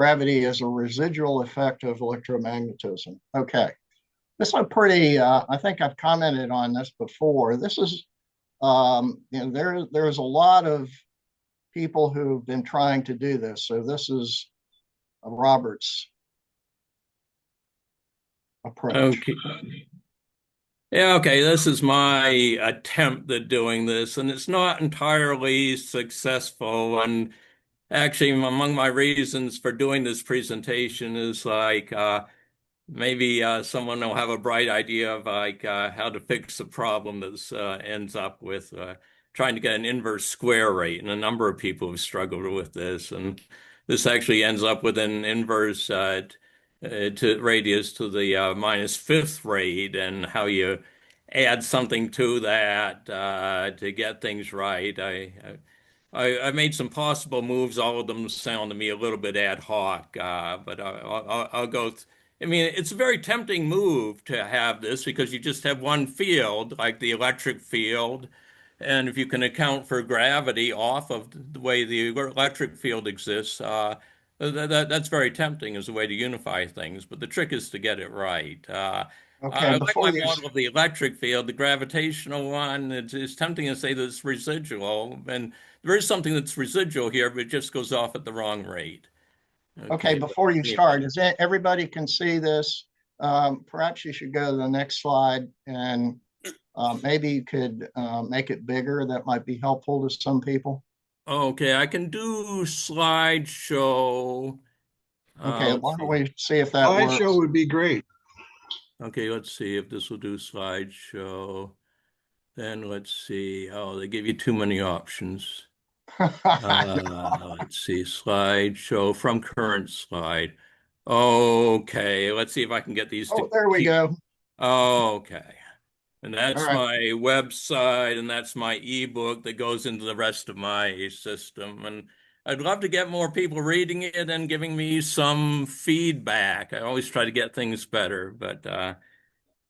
gravity is a residual effect of electromagnetism. Okay, this is a pretty, I think I've commented on this before. This is, there's a lot of people who've been trying to do this. So this is Robert's approach. Okay. Yeah, okay. This is my attempt at doing this, and it's not entirely successful. And actually, among my reasons for doing this presentation is maybe someone will have a bright idea of how to fix the problem that ends up with trying to get an inverse square rate. And a number of people have struggled with this, and this actually ends up with an inverse to radius to the minus fifth rate, and how you add something to that to get things right. I made some possible moves. All of them sound to me a little bit ad hoc, but I'll go. I mean, it's a very tempting move to have this because you just have one field, like the electric field, and if you can account for gravity off of the way the electric field exists, that's very tempting as a way to unify things. But the trick is to get it right. Okay, I like before my you, model of the electric field, the gravitational one. It's tempting to say that it's residual, and there is something that's residual here, but it just goes off at the wrong rate. okay, Okay, but before you in any start, event. is everybody can see this? Perhaps you should go to the next slide and maybe you could make it bigger. That might be helpful to some people. Okay, I can do slideshow. Okay, Let's why don't see. we see if that Slideshow works? would be great. Okay, let's see if this will do slideshow. Then let's see. Oh, they give you too many options. Let's see. Slideshow from current slide. Okay, let's see if I can get these to Oh, there we keep. go. Okay. And All that's right. my website, and that's my ebook that goes into the rest of my system. And I'd love to get more people reading it and giving me some feedback. I always try to get things better, but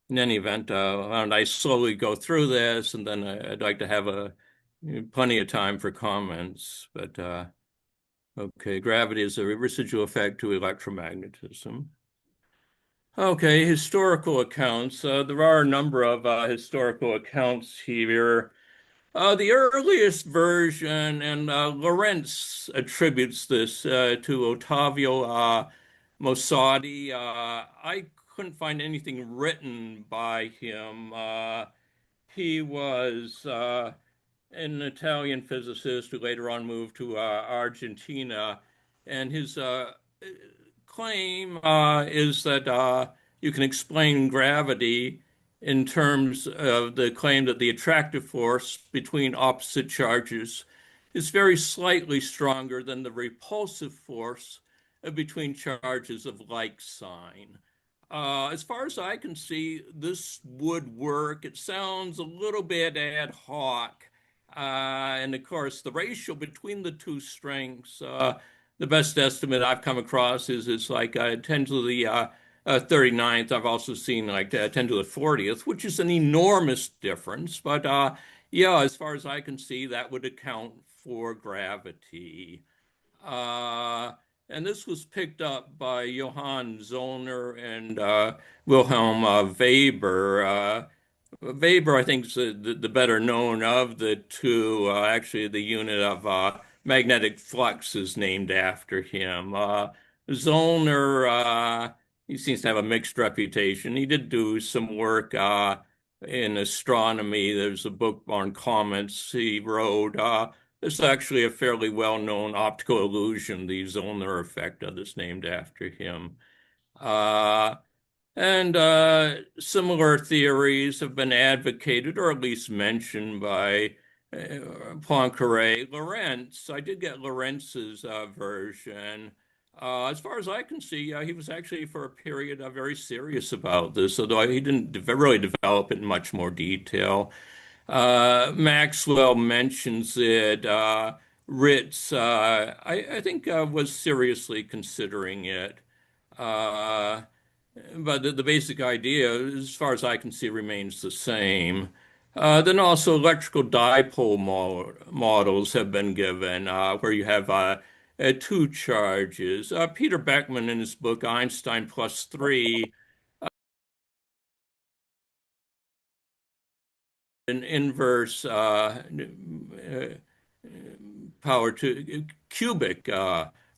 in any event, and I slowly go through this, and then I'd like to have plenty of time for comments. But okay, gravity is a residual effect to electromagnetism. Okay, historical accounts. There are a number of historical accounts here. The earliest version, and Lorentz attributes this to Ottavio Mossadi. I couldn't find anything written by him. He was an Italian physicist who later on moved to Argentina, and his claim is that you can explain gravity in terms of the claim that the attractive force between opposite charges is very slightly stronger than the repulsive force between charges of like sign. As far as I can see, this would work. It sounds a little bit ad hoc. And of course, the ratio between the two strengths, the best estimate I've come across is like 10 to the 39th. I've also seen like 10 to the 40th, which is an enormous difference. But yeah, as far as I can see, that would account for gravity. Uh, and this was picked up by Johann Zollner and Wilhelm Weber. Weber, I think, is the better known of the two. Actually, the unit of magnetic flux is named after him. Zollner, he seems to have a mixed reputation. He did do some work in astronomy. There's a book on comets he wrote. It's actually a fairly well-known optical illusion, the Zollner effect, that's named after him. Uh, and similar theories have been advocated, or at least mentioned, by Poincaré. Lorentz, I did get Lorentz's version. As far as I can see, he was actually for a period very serious about this, although he didn't really develop it in much more detail. Maxwell mentions it. Ritz, I think, was seriously considering it. Uh, but the basic idea, as far as I can see, remains the same. Then also electrical dipole models have been given, where you have two charges. Peter Beckman, in his book Einstein Plus Three, an inverse power to cubic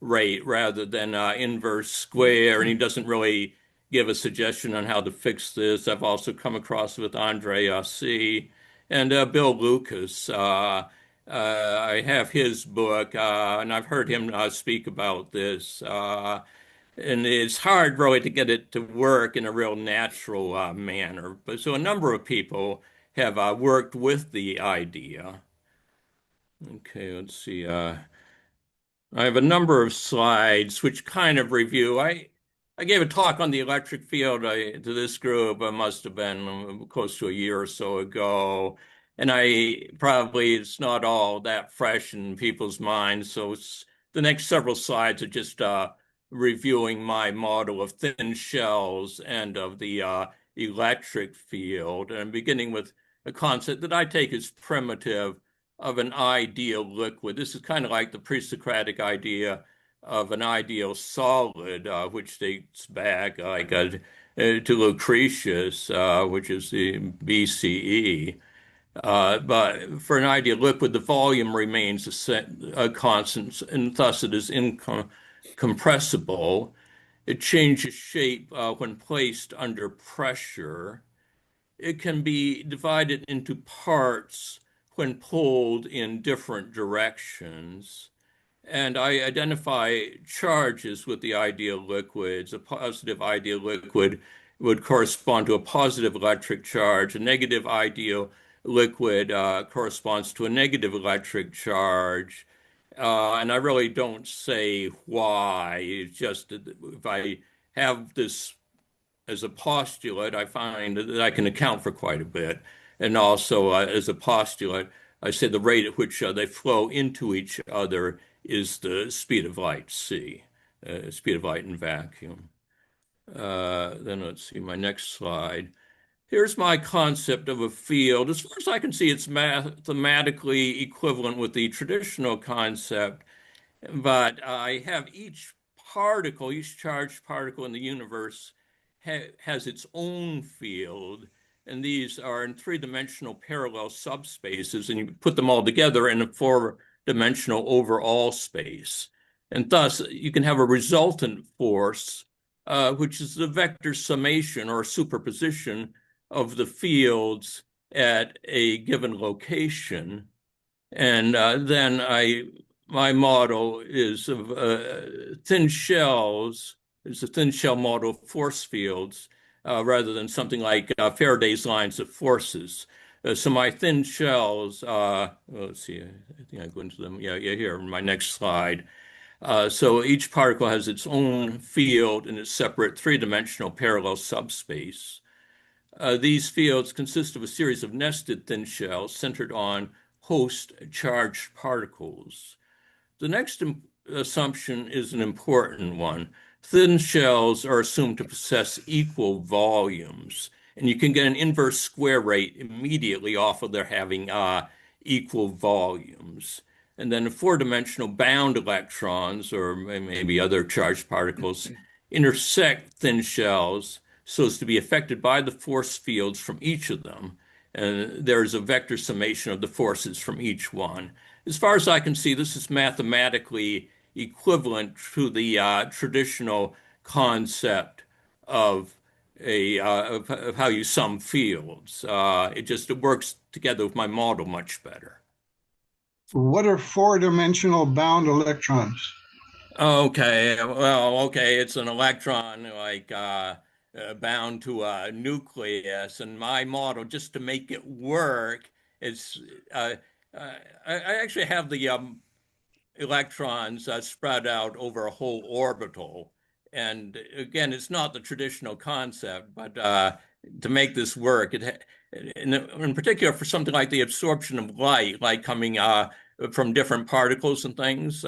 rate rather than inverse square, and he doesn't really give a suggestion on how to fix this. I've also come across with Andre C. and Bill Lucas. I have his book, and I've heard him speak about this. And it's hard really to get it to work in a real natural manner. But so a number of people have worked with the idea. Okay, let's see. I have a number of slides which kind of review. I gave a talk on the electric field to this group. It must have been close to a year or so ago, and it's not all that fresh in people's minds. So the next several slides are just reviewing my model of thin shells and of the electric field, and beginning with a concept that I take as primitive of an ideal liquid. This is kind of like the pre-Socratic idea of an ideal solid, which dates back to Lucretius, which is the BCE. But for an ideal liquid, the volume remains a constant, and thus it is incompressible. It changes shape when placed under pressure. It can be divided into parts when pulled in different directions. And I identify charges with the ideal liquids. A positive ideal liquid would correspond to a positive electric charge. A negative ideal liquid corresponds to a negative electric charge. And I really don't say why. It's just that if I have this as a postulate, I find that I can account for quite a bit. And also, as a postulate, I say the rate at which they flow into each other is the speed of light, c, speed of light in vacuum. Then let's see my next slide. Here's my concept of a field. As far as I can see, it's mathematically equivalent with the traditional concept, but I have each charged particle in the universe has its own field, and these are in three-dimensional parallel subspaces, and you put them all together in a four-dimensional overall space. And thus, you can have a resultant force, which is the vector summation or superposition of the fields at a given location. And then my model is of thin shells. It's a thin shell model of force fields rather than something like Faraday's lines of forces. So my thin shells, let's see, I think I go into them. Yeah, here in my next slide. So each particle has its own field in its separate three-dimensional parallel subspace. These fields consist of a series of nested thin shells centered on host charged particles. The next assumption is an important one. Thin shells are assumed to possess equal volumes, and you can get an inverse square rate immediately off of their having equal volumes. And then four-dimensional bound electrons, or maybe other charged particles, intersect thin shells so as to be affected by the force fields from each of them. And there's a vector summation of the forces from each one. As far as I can see, this is mathematically equivalent to the traditional concept of of how you sum fields. It works together with my model much better. What are four-dimensional bound electrons? Okay, it's an electron bound to a nucleus, and my model, just to make it work, is I actually have the electrons spread out over a whole orbital. And again, it's not the traditional concept, but to make this work, in particular for something like the absorption of light coming from different particles and things,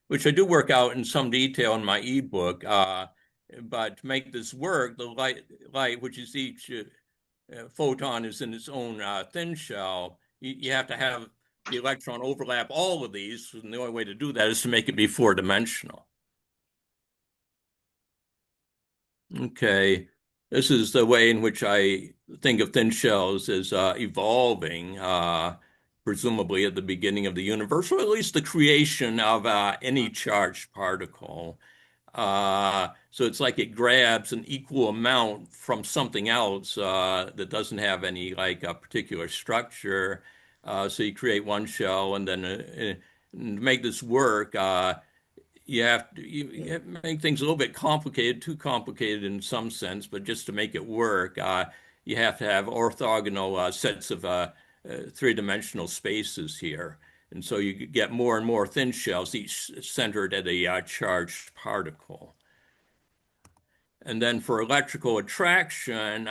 which I do work out in some detail in my ebook. But to make this work, the light, which is each photon is in its own thin shell, you have to have the electron overlap all of these, and the only way to do that is to make it be four-dimensional. Okay, this is the way in which I think of thin shells as evolving, presumably at the beginning of the universe, or at least the creation of any charged particle. So it's like it grabs an equal amount from something else that doesn't have any like a particular structure. So you create one shell, and then to make this work, you have to make things a little bit complicated, too complicated in some sense, but just to make it work, you have to have orthogonal sets of three-dimensional spaces here. And so you get more and more thin shells, each centered at a charged particle. And then for electrical attraction,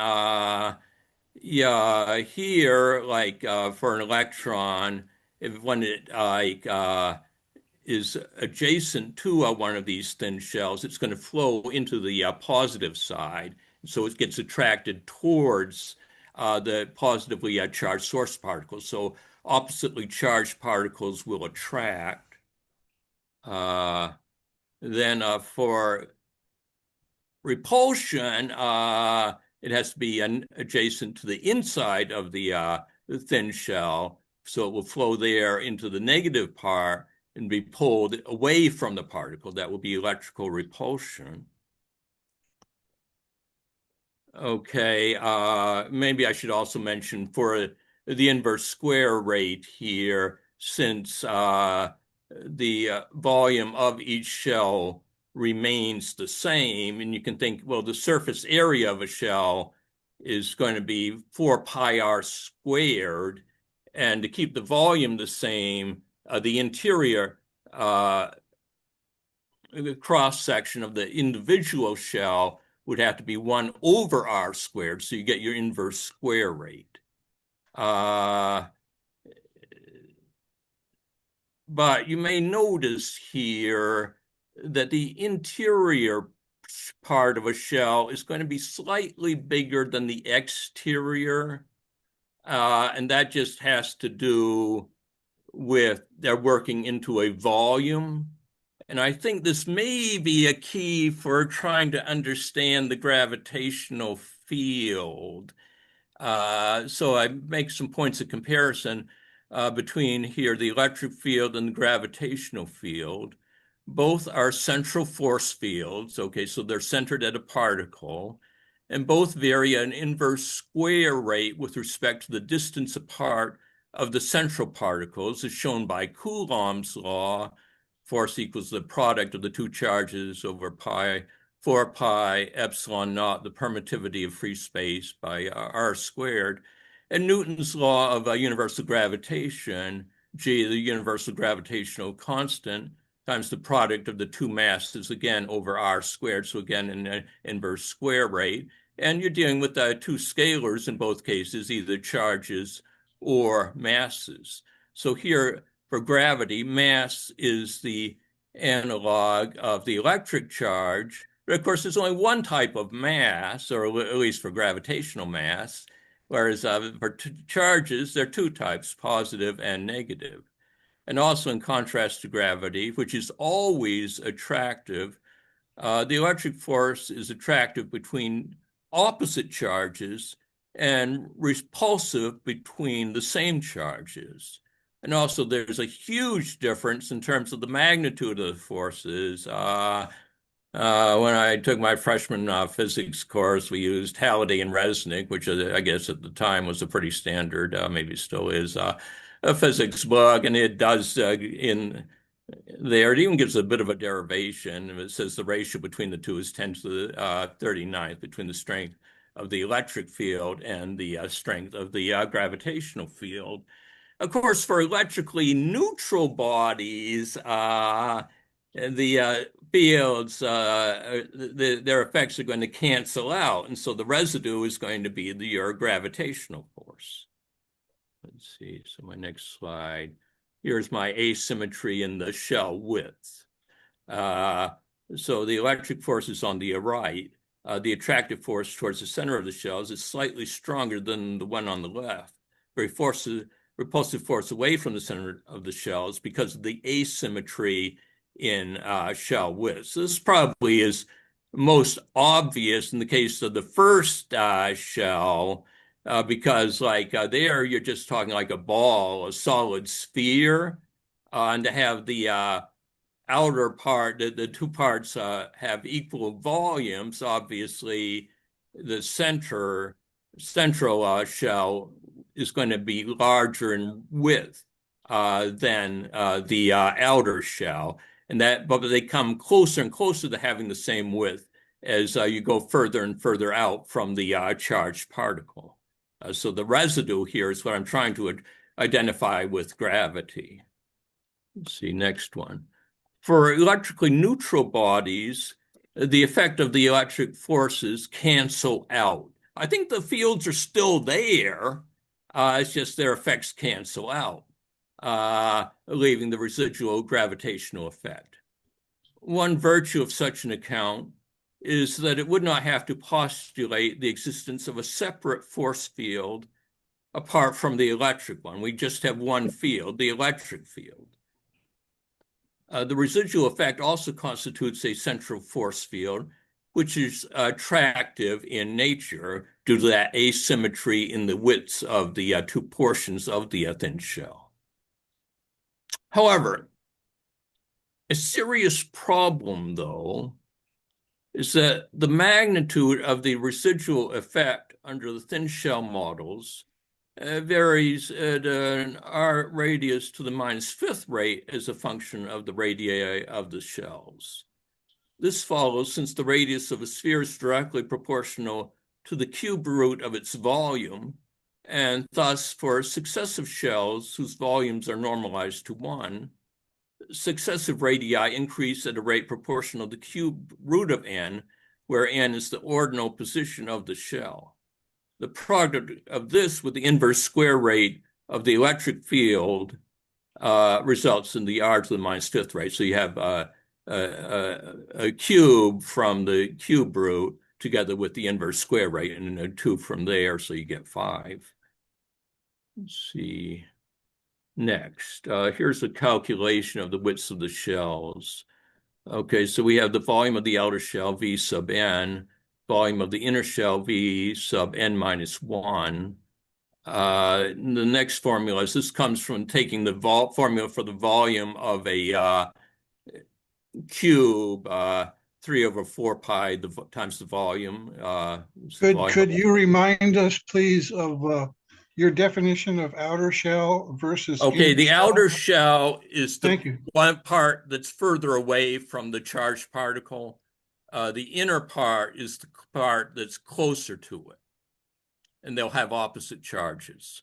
yeah, here, like for an electron, when it is adjacent to one of these thin shells, it's going to flow into the positive side. So it gets attracted towards the positively charged source particles. So oppositely charged particles will attract. Then for repulsion, it has to be adjacent to the inside of the thin shell. So it will flow there into the negative part and be pulled away from the particle. That will be electrical repulsion. Okay, maybe I should also mention for the inverse square rate here, since the volume of each shell remains the same, and you can think, well, the surface area of a shell is going to be 4 pi r squared, and to keep the volume the same, the interior the cross section of the individual shell would have to be 1 over r squared, so you get your inverse square rate. But you may notice here that the interior part of a shell is going to be slightly bigger than the exterior, and that just has to do with they're working into a volume. And I think this may be a key for trying to understand the gravitational field. So I make some points of comparison between here the electric field and the gravitational field. Both are central force fields, okay, so they're centered at a particle, and both vary an inverse square rate with respect to the distance apart of the central particles, as shown by Coulomb's law. Force equals the product of the two charges over 4 pi epsilon naught, the permittivity of free space, by r squared. And Newton's law of universal gravitation, G, the universal gravitational constant, times the product of the two masses, again, over r squared, so again, an inverse square rate. And you're dealing with two scalars in both cases, either charges or masses. So here, for gravity, mass is the analog of the electric charge. But of course, there's only one type of mass, or at least for gravitational mass, whereas for charges, there are two types, positive and negative. And also in contrast to gravity, which is always attractive, the electric force is attractive between opposite charges and repulsive between the same charges. And also there's a huge difference in terms of the magnitude of the forces. When I took my freshman physics course, we used Halliday and Resnick, which I guess at the time was a pretty standard, maybe still is, a physics book. And it does in there, it even gives a bit of a derivation. It says the ratio between the two is 10 to the 39th between the strength of the electric field and the strength of the gravitational field. Of course, for electrically neutral bodies, the fields, their effects are going to cancel out. And so the residue is going to be your gravitational force. Let's see, so my next slide. Here's my asymmetry in the shell width. So the electric force is on the right. The attractive force towards the center of the shells is slightly stronger than the one on the left. repulsive force away from the center of the shells because of the asymmetry in shell width. So this probably is most obvious in the case of the first shell, because like there you're just talking like a ball, a solid sphere, and to have the outer part, the two parts have equal volumes. Obviously, the central shell is going to be larger in width than the outer shell, but they come closer and closer to having the same width as you go further and further out from the charged particle. So the residue here is what I'm trying to identify with gravity. Let's see, next one. For electrically neutral bodies, the effect of the electric forces cancel out. I think the fields are still there. It's just their effects cancel out, leaving the residual gravitational effect. One virtue of such an account is that it would not have to postulate the existence of a separate force field apart from the electric one. We just have one field, the electric field. The residual effect also constitutes a central force field, which is attractive in nature due to that asymmetry in the widths of the two portions of the thin shell. However, a serious problem, though, is that the magnitude of the residual effect under the thin shell models varies at an R radius to the -5th rate as a function of the radii of the shells. This follows since the radius of a sphere is directly proportional to the cube root of its volume, and thus for successive shells whose volumes are normalized to 1, successive radii increase at a rate proportional to the cube root of n, where n is the ordinal position of the shell. The product of this with the inverse square rate of the electric field results in the r to the -5th rate. So you have a cube from the cube root together with the inverse square rate and a 2 from there, so you get 5. Let's see. Next, here's a calculation of the widths of the shells. Okay, so we have the volume of the outer shell, V sub n, volume of the inner shell, V sub n -1. The next formula is this comes from taking the formula for the volume of a cube, 3/4 pi times the volume. Could you remind us, please, of your definition of outer shell versus Okay, inner the shell? outer shell is Thank the you. one part that's further away from the charged particle. The inner part is the part that's closer to it, and they'll have opposite charges.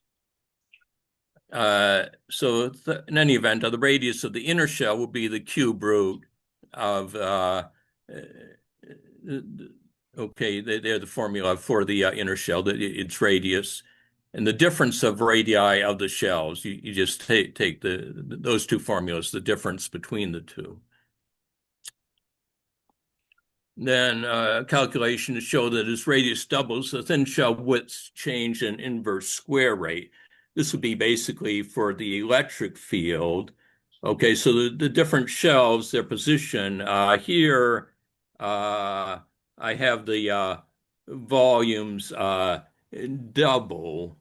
So in any event, the radius of the inner shell will be the cube root of, okay, they're the formula for the inner shell, its radius. And the difference of radii of the shells, you just take those two formulas, the difference between the two. Then calculation to show that as radius doubles, the thin shell widths change in inverse square rate. This would be basically for the electric field. Okay, so the different shells, their position here, I have the volumes double.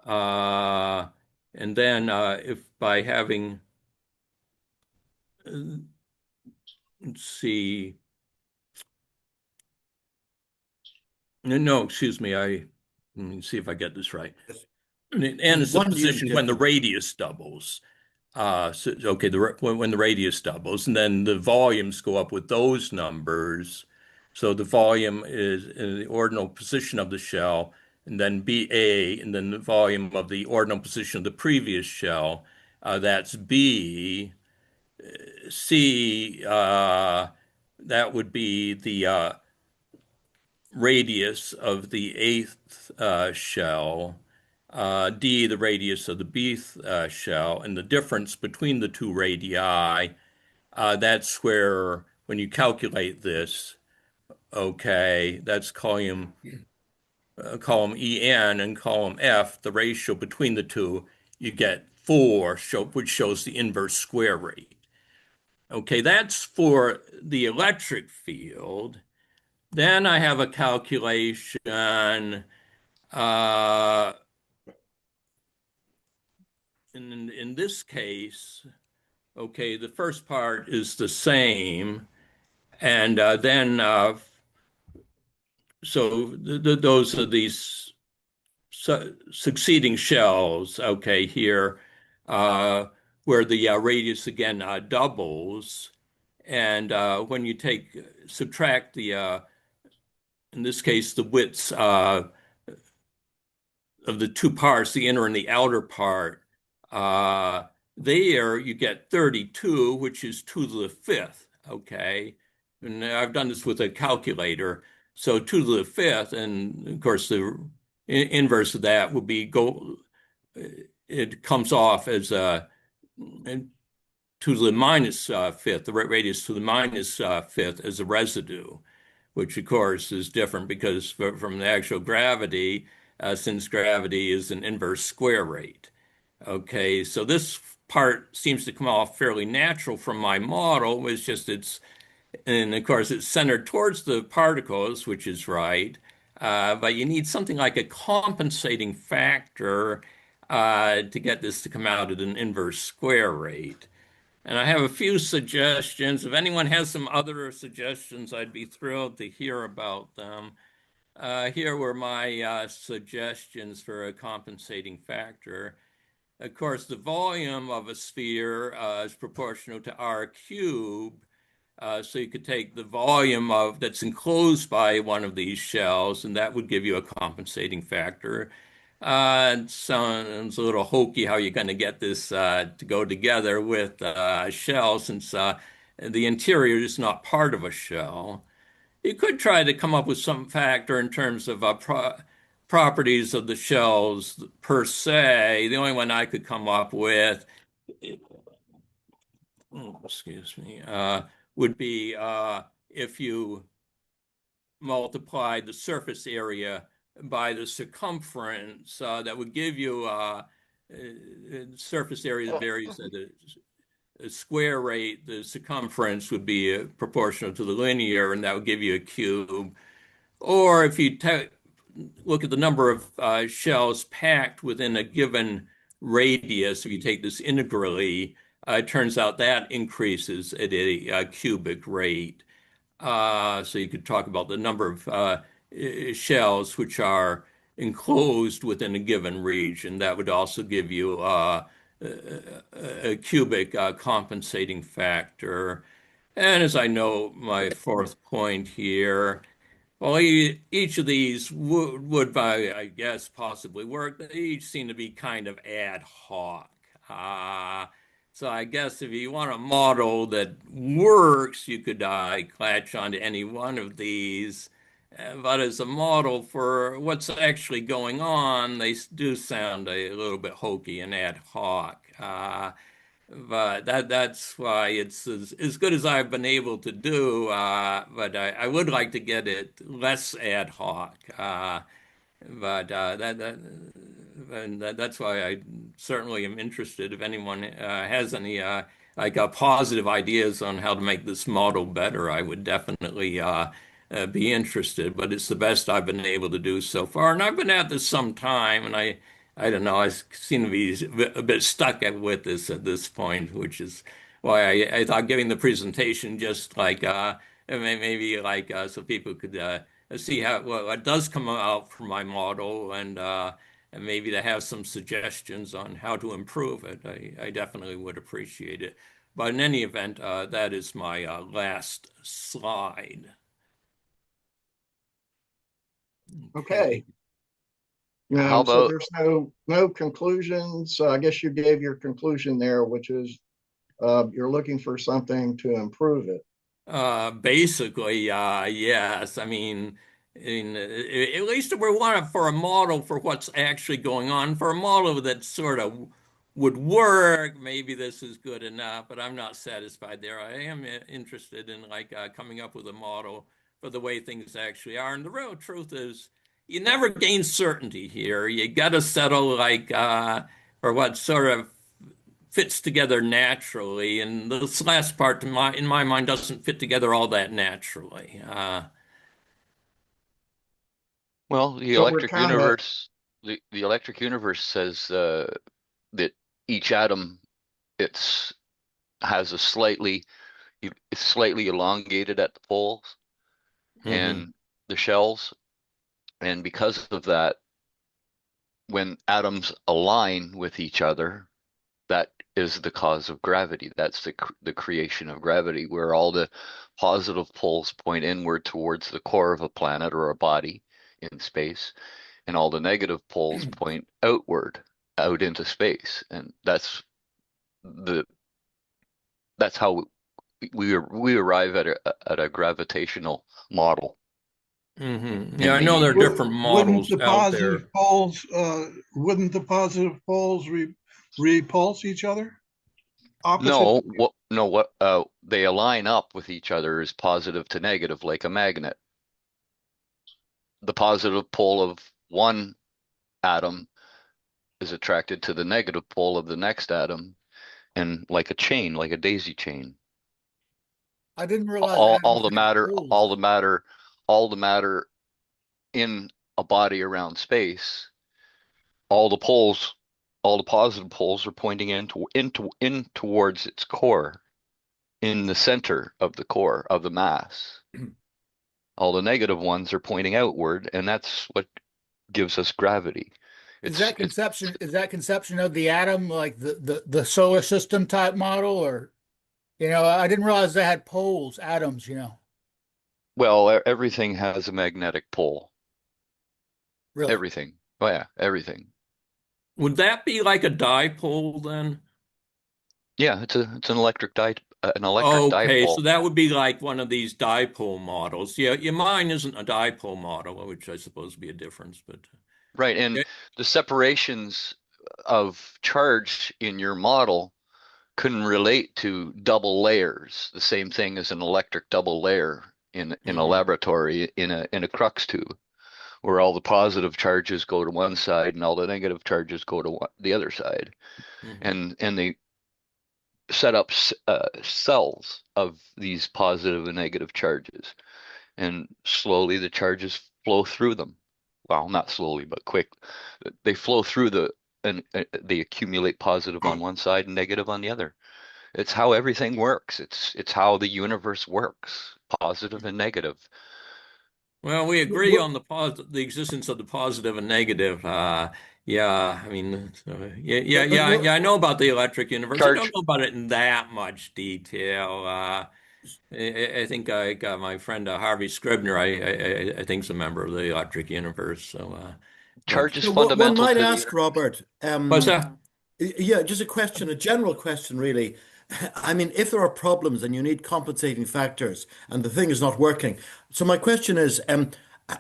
And then if by having, let's see, no, excuse me, let me see if I get this right. And is the position when the radius doubles. So, okay, when the radius doubles, and then the volumes go up with those numbers. So the volume is in the ordinal position of the shell, and then BA, and then the volume of the ordinal position of the previous shell. That's B. C, that would be the radius of the 8th shell. D, the radius of the bth shell, and the difference between the two radii, that's where, when you calculate this, okay, that's column EN and column F, the ratio between the two you get 4, which shows the inverse square rate. Okay, that's for the electric field. Then I have a calculation in this case. Okay, the first part is the same, and then so those are these succeeding shells. Okay, here where the radius again doubles, and when you subtract the in this case the widths of the two parts, the inner and the outer part, there you get 32, which is 2 to the 5th, okay? And I've done this with a calculator. So 2 to the 5th, and of course the inverse of that would be it comes off as 2 to the minus 5th, the radius to the minus 5th as a residue, which of course is different because from the actual gravity, since gravity is an inverse square rate. Okay, so this part seems to come off fairly natural from my model. It's just and of course it's centered towards the particles, which is right. But you need something like a compensating factor to get this to come out at an inverse square rate. And I have a few suggestions. If anyone has some other suggestions, I'd be thrilled to hear about them. Here were my suggestions for a compensating factor. Of course, the volume of a sphere is proportional to r cubed. So you could take the volume that's enclosed by one of these shells, and that would give you a compensating factor. It sounds a little hokey how you're going to get this to go together with a shell, since the interior is not part of a shell. You could try to come up with some factor in terms of properties of the shells per se. The only one I could come up with, excuse me, would be if you multiply the surface area by the circumference, that would give you surface area that varies at a square rate. The circumference would be proportional to the linear, and that would give you a cube. Or if you look at the number of shells packed within a given radius, if you take this integrally, it turns out that increases at a cubic rate. So you could talk about the number of shells which are enclosed within a given region. That would also give you a cubic compensating factor. And as I know, my fourth point here, well, each of these would, I guess, possibly work. They each seem to be kind of ad hoc. So I guess if you want a model that works, you could latch onto any one of these. But as a model for what's actually going on, they do sound a little bit hokey and ad hoc. But that's why it's as good as I've been able to do. But I would like to get it less ad hoc. But that's why I certainly am interested. If anyone has any positive ideas on how to make this model better, I would definitely be interested. But it's the best I've been able to do so far, and I've been at this some time, and I don't know, I seem to be a bit stuck with this at this point, which is why I thought giving the presentation just like maybe like so people could see how what does come out from my model, and maybe to have some suggestions on how to improve it. I definitely would appreciate it. But in any event, that is my last slide. Okay. How So about there's no conclusions. I guess you gave your conclusion there, which is you're looking for something to improve it. Basically, yes. I mean, at least we want it for a model for what's actually going on. For a model that sort of would work, maybe this is good enough, but I'm not satisfied there. I am interested in like coming up with a model for the way things actually are. And the real truth is, you never gain certainty here. You got to settle like or what sort of fits together naturally, and this last part, in my mind, doesn't fit together all that naturally. Well, the So we're electric kind of, universe, the electric universe says that each atom it's has a it's slightly elongated at the poles Hmm. and the shells, and because of that, when atoms align with each other, that is the cause of gravity. That's the creation of gravity, where all the positive poles point inward towards the core of a planet or a body in space, and all the negative poles point outward, out into space. And the that's how we arrive at a gravitational model. Yeah, In I know there are the different models out there. Wouldn't the positive poles repulse each other? Opposite? No, what they align up with each other is positive to negative, like a magnet. The positive pole of one atom is attracted to the negative pole of the next atom, and like a chain, like a daisy chain. I didn't realize All atoms the had matter, poles. all the matter in a body around space, all the poles, all the positive poles are pointing in towards its core, in the center of the core of the mass. All the negative ones are pointing outward, and that's what gives us gravity. It's Is that conception of the atom like the solar system type model, or I didn't realize they had poles, atoms. well, everything has a magnetic pole. Really. Everything. Oh yeah, everything. Would that be like a dipole then? Yeah, it's an electric Okay, dipole. so that would be like one of these dipole models. Yeah, mine isn't a dipole model, which I suppose would be a difference, but Right, and yeah. the separations of charge in your model couldn't relate to double layers, the same thing as an electric double layer in a Mhm, laboratory in a crux tube, where all the positive charges go to one side and all the negative charges go to the other side, mhm. and they set up cells of these positive and negative charges, and slowly the charges flow through them. Well, not slowly, but quick. They flow through and they accumulate positive on one side and negative on the other. It's how everything works. It's how the universe works, positive and negative. Well, we agree on the existence of the positive and negative. Yeah, I mean, yeah. I know about the electric universe. I don't Charge know about it in that much detail. I think I got my friend Harvey Scribner. I think is a member of the electric universe. So, but charge is So one fundamental might to the ask, universe. Robert, what's that? yeah, just a question, a general question, really. I mean, if there are problems and you need compensating factors and the thing is not working. So my question is,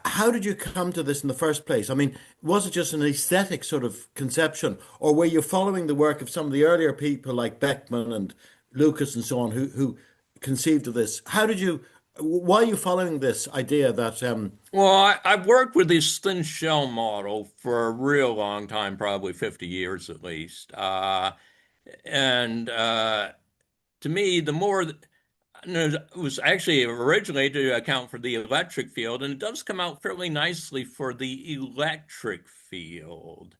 how did you come to this in the first place? I mean, was it just an aesthetic sort of conception, or were you following the work of some of the earlier people like Beckman and Lucas and so on who conceived of this? Why are you following this idea that Well, I've worked with this thin shell model for a real long time, probably 50 years at least. And to me, the more it was actually originally to account for the electric field, and it does come out fairly nicely for the electric field.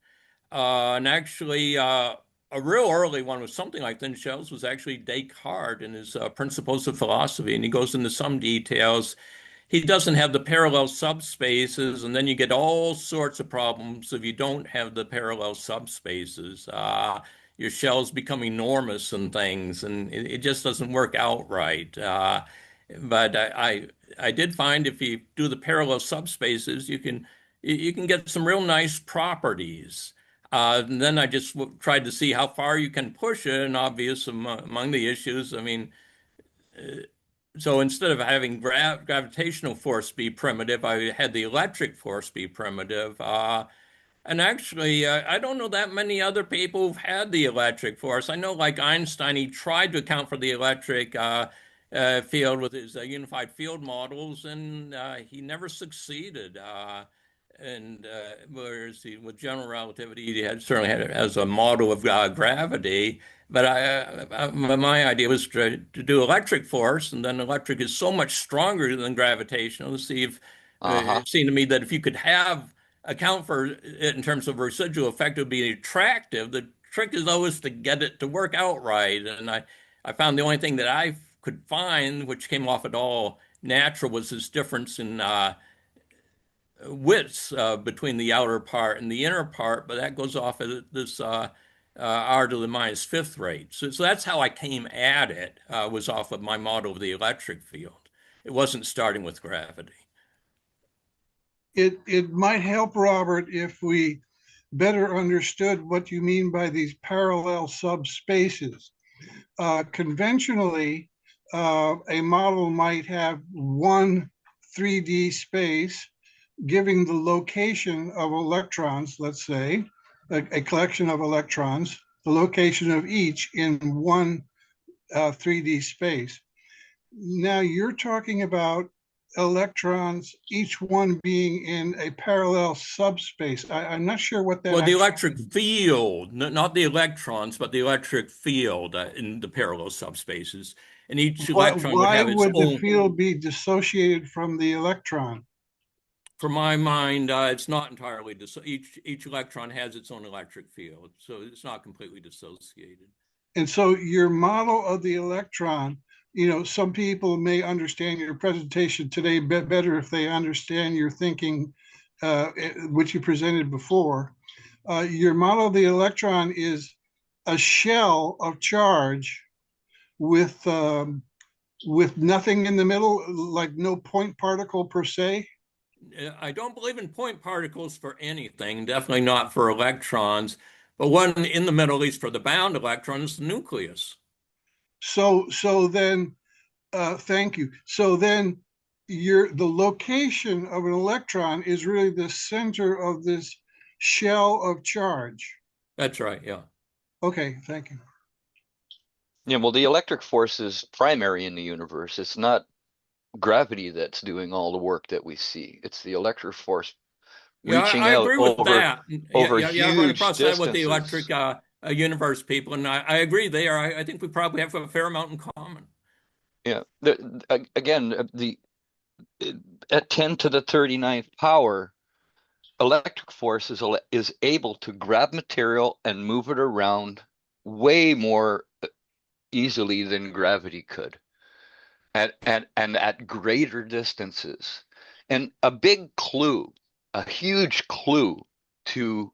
And actually, a real early one with something like thin shells was actually Descartes in his Principles of Philosophy, and he goes into some details. He doesn't have the parallel subspaces, and then you get all sorts of problems if you don't have the parallel subspaces. Your shells become enormous and things, and it just doesn't work out right. But I did find if you do the parallel subspaces, you can get some real nice properties. And then I just tried to see how far you can push it, and obvious among the issues. I mean, so instead of having gravitational force be primitive, I had the electric force be primitive. And actually, I don't know that many other people who've had the electric force. I know, like Einstein, he tried to account for the electric field with his unified field models, and he never succeeded. whereas with general relativity, it certainly had it as a model of gravity. But my idea was to do electric force, and then electric is so much stronger than gravitational. See if Uh-huh. it seemed to me that if you could account for it in terms of residual effect, it would be attractive. The trick is always to get it to work out right. And I found the only thing that I could find which came off at all natural was this difference in widths between the outer part and the inner part, but that goes off at this r to the minus fifth rate. So that's how I came at it, was off of my model of the electric field. It wasn't starting with gravity. It might help, Robert, if we better understood what you mean by these parallel subspaces. Conventionally, a model might have one 3D space giving the location of electrons, let's say, a collection of electrons, the location of each in one 3D space. Now you're talking about electrons, each one being in a parallel subspace. I'm not sure what that Well, the actually electric means. field, not the electrons, but the electric field in the parallel subspaces. And each electron would Why have its would the own. field be dissociated from the electron? For my mind, it's not entirely each electron has its own electric field, so it's not completely dissociated. And so your model of the electron, some people may understand your presentation today better if they understand your thinking, which you presented before. Your model of the electron is a shell of charge with nothing in the middle, like no point particle per se. I don't believe in point particles for anything, definitely not for electrons, but one in the middle, at least for the bound electron, is the nucleus. So then, thank you. So then the location of an electron is really the center of this shell of charge. That's right, yeah. Okay, thank you. Yeah, well, the electric force is primary in the universe. It's not gravity that's doing all the work that we see. It's the electric force Yeah, reaching I out agree with that. over Yeah, I've run huge across that with the distances. electric universe people, and I agree there. I think we probably have a fair amount in common. Yeah. Again, at 10 to the 39th power, electric force is able to grab material and move it around way more easily than gravity could, and at greater distances. And a big clue, a huge clue to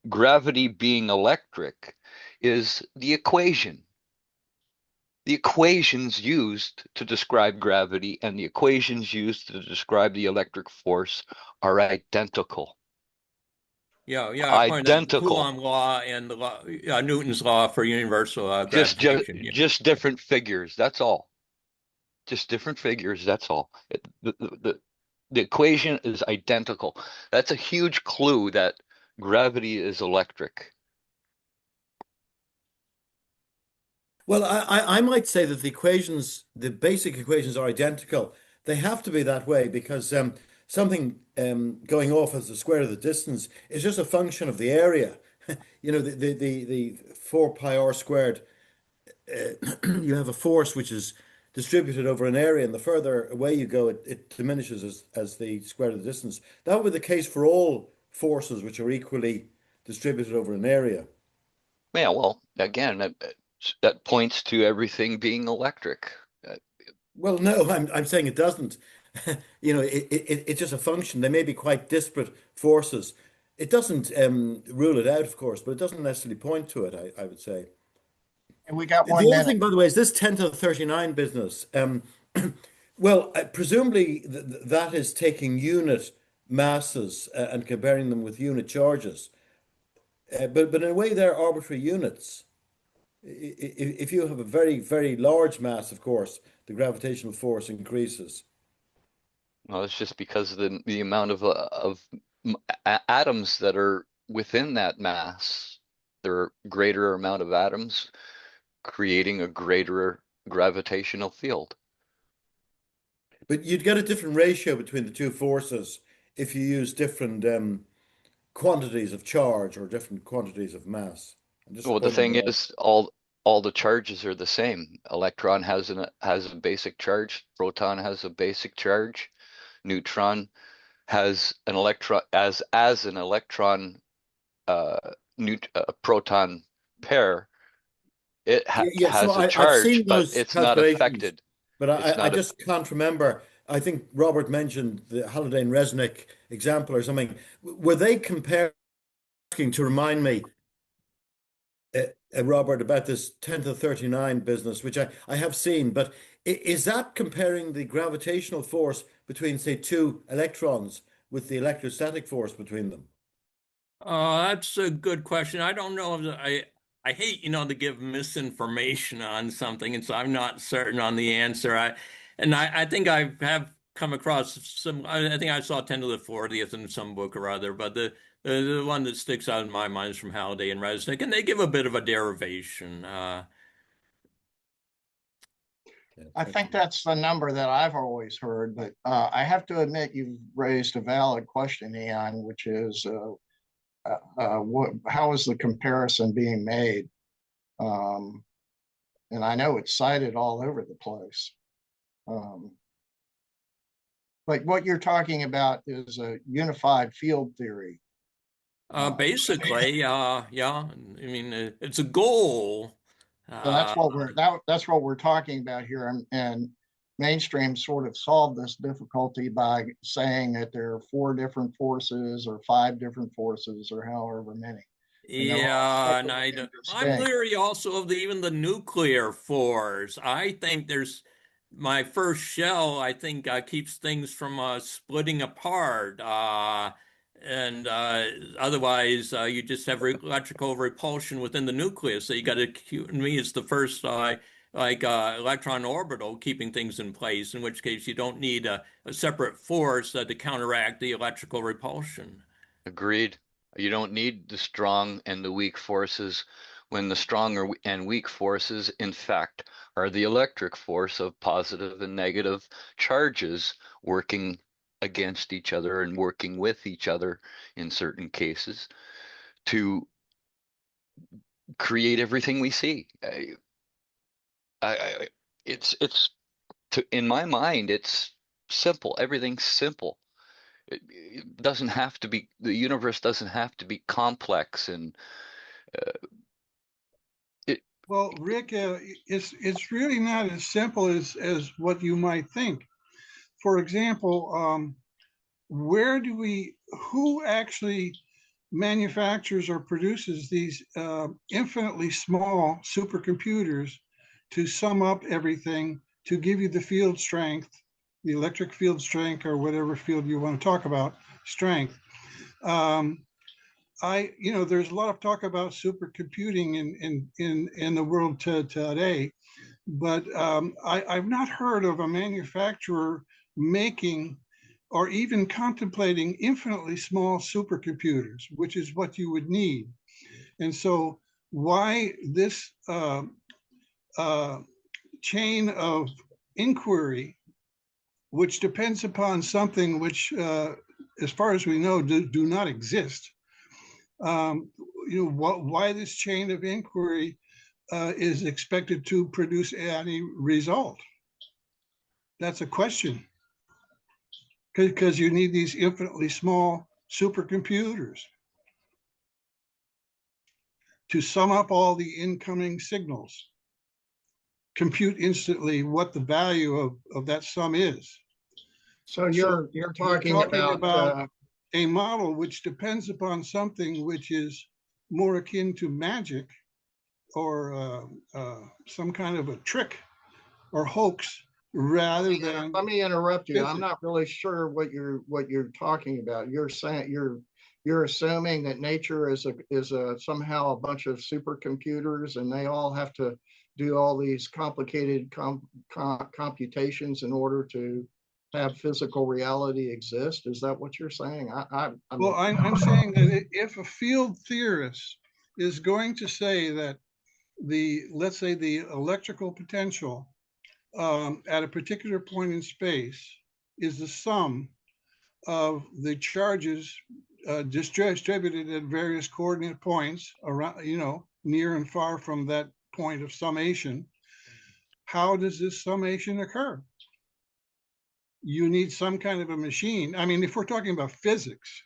gravity being electric is the equation. The equations used to describe gravity and the equations used to describe the electric force are identical. Yeah, I pointed out the Identical. Coulomb law and the law, Newton's law for universal gravitation. Just different figures. That's all. Just different figures. That's all. The equation is identical. That's a huge clue that gravity is electric. Well, I might say that the basic equations are identical. They have to be that way because something going off as the square of the distance is just a function of the area. The 4 pi r squared, you have a force which is distributed over an area, and the further away you go, it diminishes as the square of the distance. That would be the case for all forces which are equally distributed over an area. Yeah, well, again, that points to everything being electric. Well, no, I'm saying it doesn't. It's just a function. They may be quite disparate forces. It doesn't rule it out, of course, but it doesn't necessarily point to it, I would say. And we got The 1 other minute. thing, by the way, is this 10 to the 39 business. Well, presumably that is taking unit masses and comparing them with unit charges. But in a way, they're arbitrary units. If you have a very, very large mass, of course, the gravitational force increases. Well, it's just because of the amount of atoms that are within that mass. There are greater amount of atoms creating a greater gravitational field. But you'd get a different ratio between the two forces if you use different quantities of charge or different quantities of mass. I'm just Well, the pointing thing that out. is, all the charges are the same. Electron has a basic charge. Proton has a basic charge. Neutron has an electron as an electron proton pair. It Yeah, so has a I've charge, seen but those it's not calculations, affected. but It's I not a, just can't remember. I think Robert mentioned the Haldane-Resnick example or something. Were they comparing to remind me, Robert, about this 10 to 39 business, which I have seen, but is that comparing the gravitational force between, say, two electrons with the electrostatic force between them? That's a good question. I don't know if I hate, to give misinformation on something, and so I'm not certain on the answer. I think I have come across some. I think I saw 10 to the 40th in some book or other, but the one that sticks out in my mind is from Halliday and Resnick, and they give a bit of a derivation. Yeah, I thank think you. that's the number that I've always heard, but I have to admit you've raised a valid question, Ian, which is how is the comparison being made? Um, and I know it's cited all over the place. Um, like what you're talking about is a unified field theory. Basically, yeah. I mean, it's a goal. So Uh, that's what we're talking about here, and mainstream sort of solved this difficulty by saying that there are four different forces or five different forces or however many, and they're all Yeah, and separate and I'm distinct. leery also of even the nuclear force. I think there's my first shell, I think keeps things from splitting apart. And otherwise, you just have electrical repulsion within the nucleus. So you got to, me, it's the first electron orbital keeping things in place, in which case you don't need a separate force to counteract the electrical repulsion. agreed. You don't need the strong and the weak forces when the strong and weak forces, in fact, are the electric force of positive and negative charges working against each other and working with each other in certain cases to create everything we see. It's in my mind, it's simple. Everything's simple. It doesn't have to be, the universe doesn't have to be complex and uh, it Well, Rick, it's really not as simple as what you might think. For example, who actually manufactures or produces these infinitely small supercomputers to sum up everything to give you the field strength, the electric field strength, or whatever field you want to talk about, strength. Um, there's a lot of talk about supercomputing in the world today, but I've not heard of a manufacturer making or even contemplating infinitely small supercomputers, which is what you would need. And so, why this chain of inquiry, which depends upon something which, as far as we know, do not exist? Why this chain of inquiry is expected to produce any result? That's a question. Because you need these infinitely small supercomputers to sum up all the incoming signals, compute instantly what the value of that sum is. So So you're you're talking talking about about a model which depends upon something which is more akin to magic or some kind of a trick or hoax rather than let me interrupt you. I'm physics. not really sure what you're talking about. You're saying you're assuming that nature is a somehow a bunch of supercomputers and they all have to do all these complicated computations in order to have physical reality exist. Is that what you're saying? Well, I'm saying that if a field theorist is going to say that let's say the electrical potential at a particular point in space is the sum of the charges distributed at various coordinate points around, near and far from that point of summation. How does this summation occur? You need some kind of a machine. I mean, if we're talking about physics,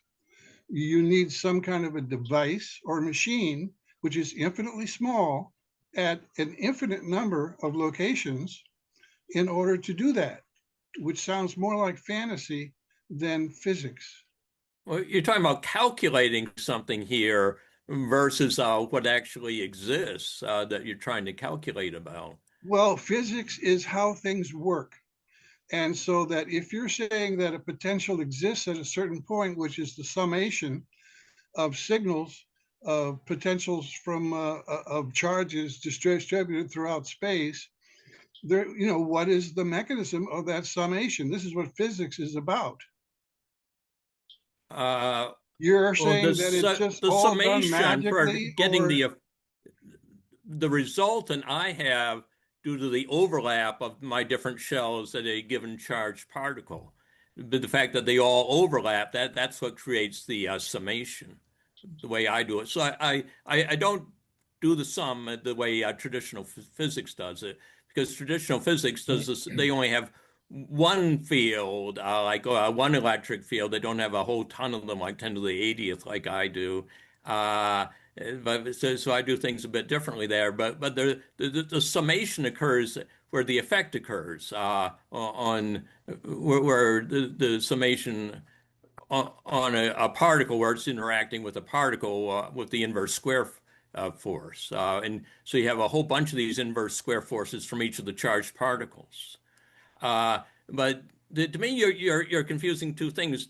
you need some kind of a device or machine which is infinitely small at an infinite number of locations in order to do that, which sounds more like fantasy than physics. Well, you're talking about calculating something here versus what actually exists that you're trying to calculate about. Well, physics is how things work. And so that if you're saying that a potential exists at a certain point, which is the summation of signals of potentials from of charges distributed throughout space, there, what is the mechanism of that summation? This is what physics is about. You're saying that it's just the all done summation for magically, getting or the resultant I have due to the overlap of my different shells at a given charged particle. But the fact that they all overlap, that's what creates the summation, the way I do it. So I don't do the sum the way traditional physics does it, because traditional physics does this, they only have one field, like one electric field. They don't have a whole ton of them, like 10 to the 80th, like I do. But so I do things a bit differently there. But the summation occurs where the effect occurs on where the summation on a particle where it's interacting with a particle with the inverse square force. And so you have a whole bunch of these inverse square forces from each of the charged particles. But to me, you're confusing two things: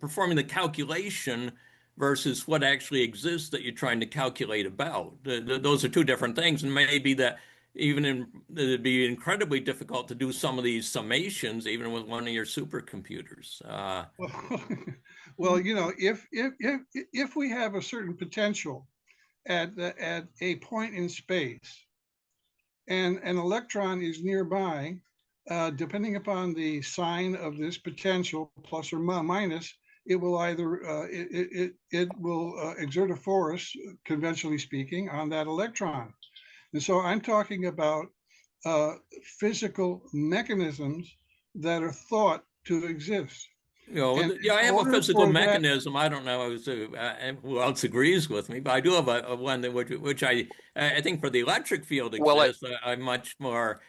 performing the calculation versus what actually exists that you're trying to calculate about. Those are two different things, and maybe that it'd be incredibly difficult to do some of these summations even with one of your supercomputers. Well, if we have a certain potential at a point in space, and an electron is nearby, depending upon the sign of this potential, plus or minus, it will either it will exert a force, conventionally speaking, on that electron. And so I'm talking about physical mechenisms that are thought to exist. I have a physical mechanism. I don't know who else agrees with me, but I do have a one that which I think for the electric field exists. I'm much more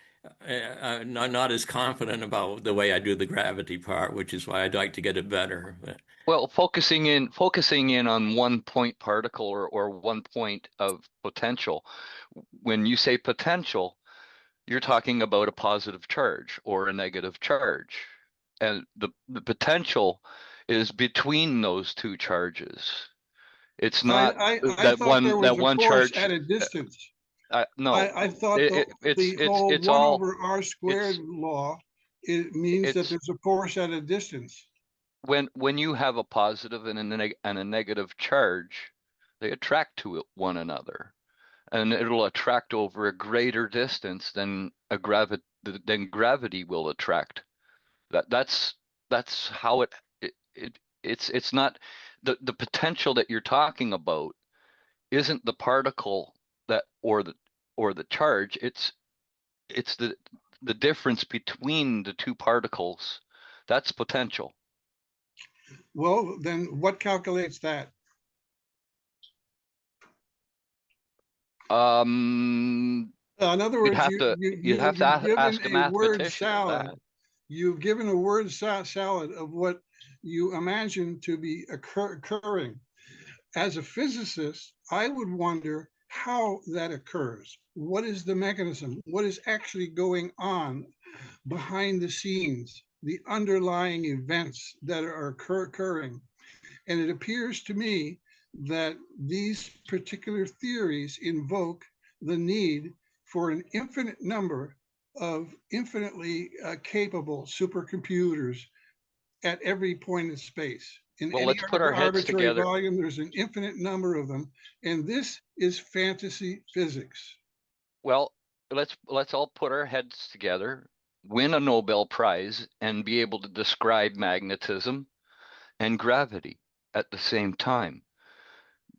not as confident about the way I do the gravity part, which is why I'd like to get it better. Well, focusing in on one point particle or one point of potential. When you say potential, you're talking about a positive charge or a negative charge. And the potential is between those two charges. It's not I that thought there was one a force charge at a distance. No, I thought the whole 1 over r squared law, it means that there's a force at a distance. When you have a positive and a negative charge, they attract to one another, and it'll attract over a greater distance than gravity will attract. That's how it's not the potential that you're talking about isn't the particle that or the charge. It's the difference between the two particles. That's potential. Well, then what calculates that? In other words, you'd have to ask a mathematician salad. You've given a word salad of what you imagine to be occurring. As a physicist, I would wonder how that occurs. What is the mechanism? What is actually going on behind the scenes, the underlying events that are occurring? And it appears to me that these particular theories invoke the need for an infinite number of infinitely capable supercomputers at every point in space. In any let's put our heads together. Volume, there's an infinite number of them, and this is fantasy physics. Well, let's all put our heads together, win a Nobel Prize, and be able to describe magnetism and gravity at the same time,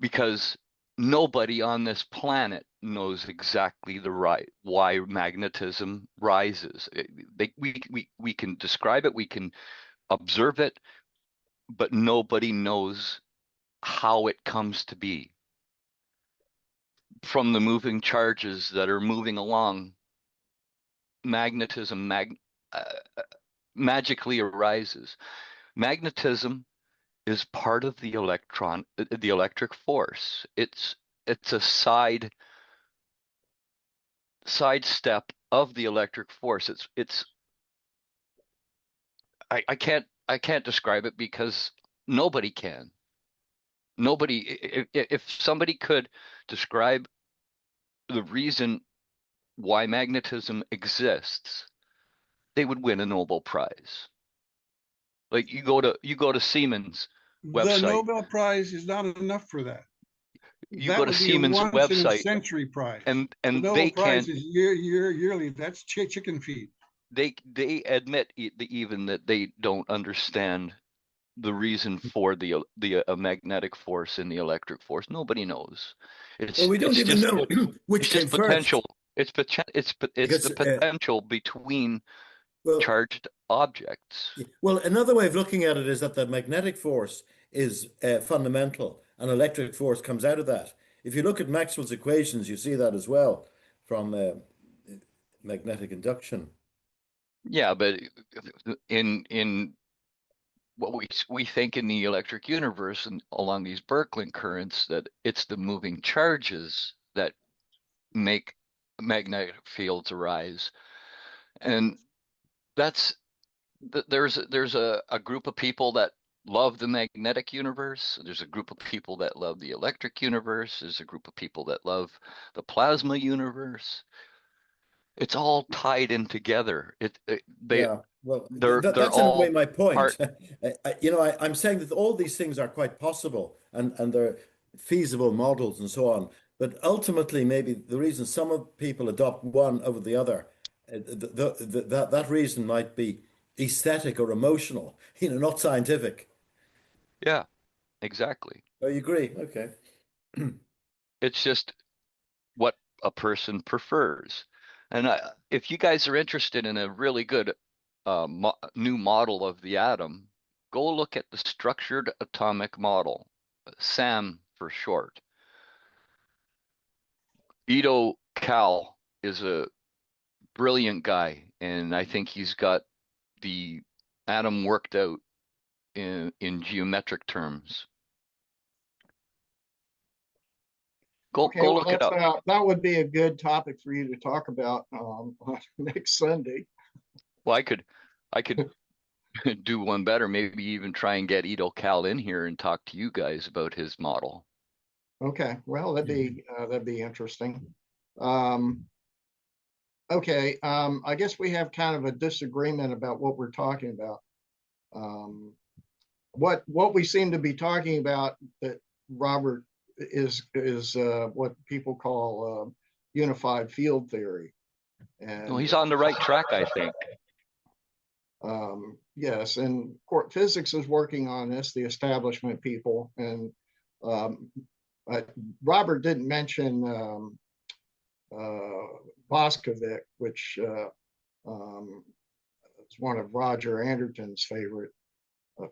because nobody on this planet knows exactly why magnetism rises. We can describe it, we can observe it, but nobody knows how it comes to be. From the moving charges that are moving along, magnetism magically arises. Magnetism is part of the electric force. It's a sidestep of the electric force. I can't describe it because nobody can. If somebody could describe the reason why magnetism exists, they would win a Nobel Prize. Like you go to Siemens The website, Nobel Prize is not enough for that. you That go to would be a Siemens once in a website, century prize. and The they Nobel Prize can't. is yearly. That's chicken feed. They admit even that they don't understand the reason for the magnetic force and the electric force. Nobody knows. Well, we don't It's even just know it's which came just first potential. It's because the potential between well, charged objects. well, another way of looking at it is that the magnetic force is fundamental, and electric force comes out of that. If you look at Maxwell's equations, you see that as well from magnetic induction. Yeah, but in what we think in the electric universe and along these Birkeland currents, that it's the moving charges that make magnetic fields arise, and that's there's a group of people that love the magnetic universe. There's a group of people that love the electric universe. There's a group of people that love the plasma universe. It's all tied in together. Yeah, well, They're that's in a way all my point. part. I'm saying that all these things are quite possible and they're feasible models and so on. But ultimately, maybe the reason some of people adopt one over the other, that reason might be aesthetic or emotional, not scientific. Yeah, exactly. Oh, you agree? Okay. It's just what a person prefers. And if you guys are interested in a really good new model of the atom, go look at the structured atomic model, SAM for short. Ito Cal is a brilliant guy, and I think he's got the atom worked out in geometric terms. Okay, Go well, look it up. that would be a good topic for you to talk about next Sunday. Well, I could do one better, maybe even try and get Ito Cal in here and talk to you guys about his model. Okay, well, that'd be interesting. Um, okay, I guess we have kind of a disagreement about what we're talking about. What we seem to be talking about, that Robert, is what people call unified field theory. Well, And he's on the right track, I think. yes, and physics is working on this, the establishment people, and um, Robert didn't mention Boscovic, which is one of Roger Anderton's favorite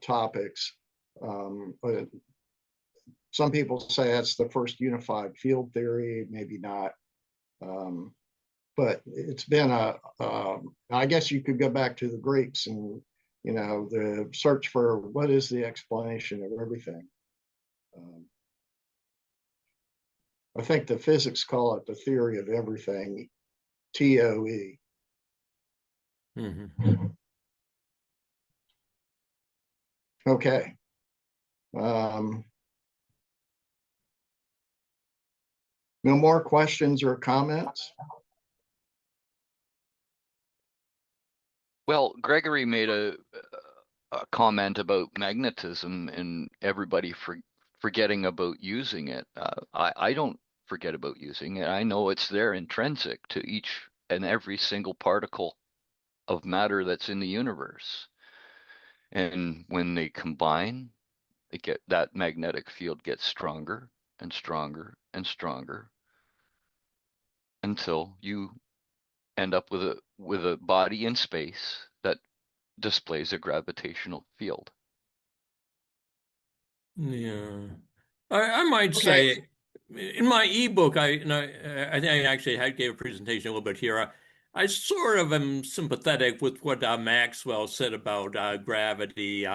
topics. But some people say that's the first unified field theory, maybe not. But it's been I guess you could go back to the Greeks and, the search for what is the explanation of everything. I think the physics call it the theory of everything, TOE. Mm-hmm. Okay. No more questions or comments? Well, Gregory made a comment about magnetism and everybody forgetting about using it. I don't forget about using it. I know it's there intrinsic to each and every single particle of matter that's in the universe. And when they combine, that magnetic field gets stronger and stronger and stronger until you end up with a body in space that displays a gravitational field. Yeah, I might Okay. say in my ebook, I think I actually gave a presentation a little bit here. I sort of am sympathetic with what Maxwell said about gravity.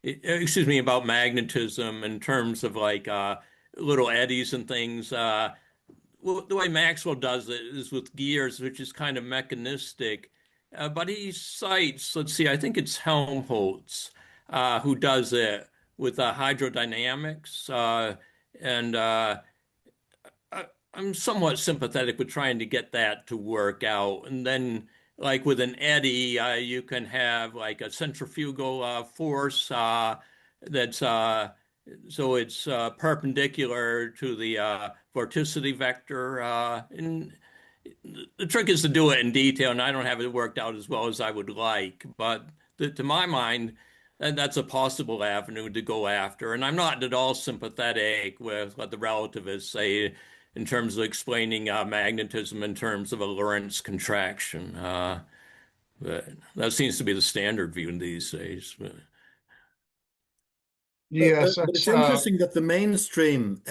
Excuse me, about magnetism in terms of like little eddies and things. Well, the way Maxwell does it is with gears, which is kind of mechanistic. But he cites, let's see, I think it's Helmholtz who does it with hydrodynamics. And I'm somewhat sympathetic with trying to get that to work out. And then, like with an eddy, you can have like a centrifugal force that's so it's perpendicular to the vorticity vector. And the trick is to do it in detail, and I don't have it worked out as well as I would like. But to my mind, that's a possible avenue to go after. And I'm not at all sympathetic with what the relativists say in terms of explaining magnetism in terms of a Lorentz contraction. But that seems to be the standard view these days. Yes, But that's it's interesting that the mainstream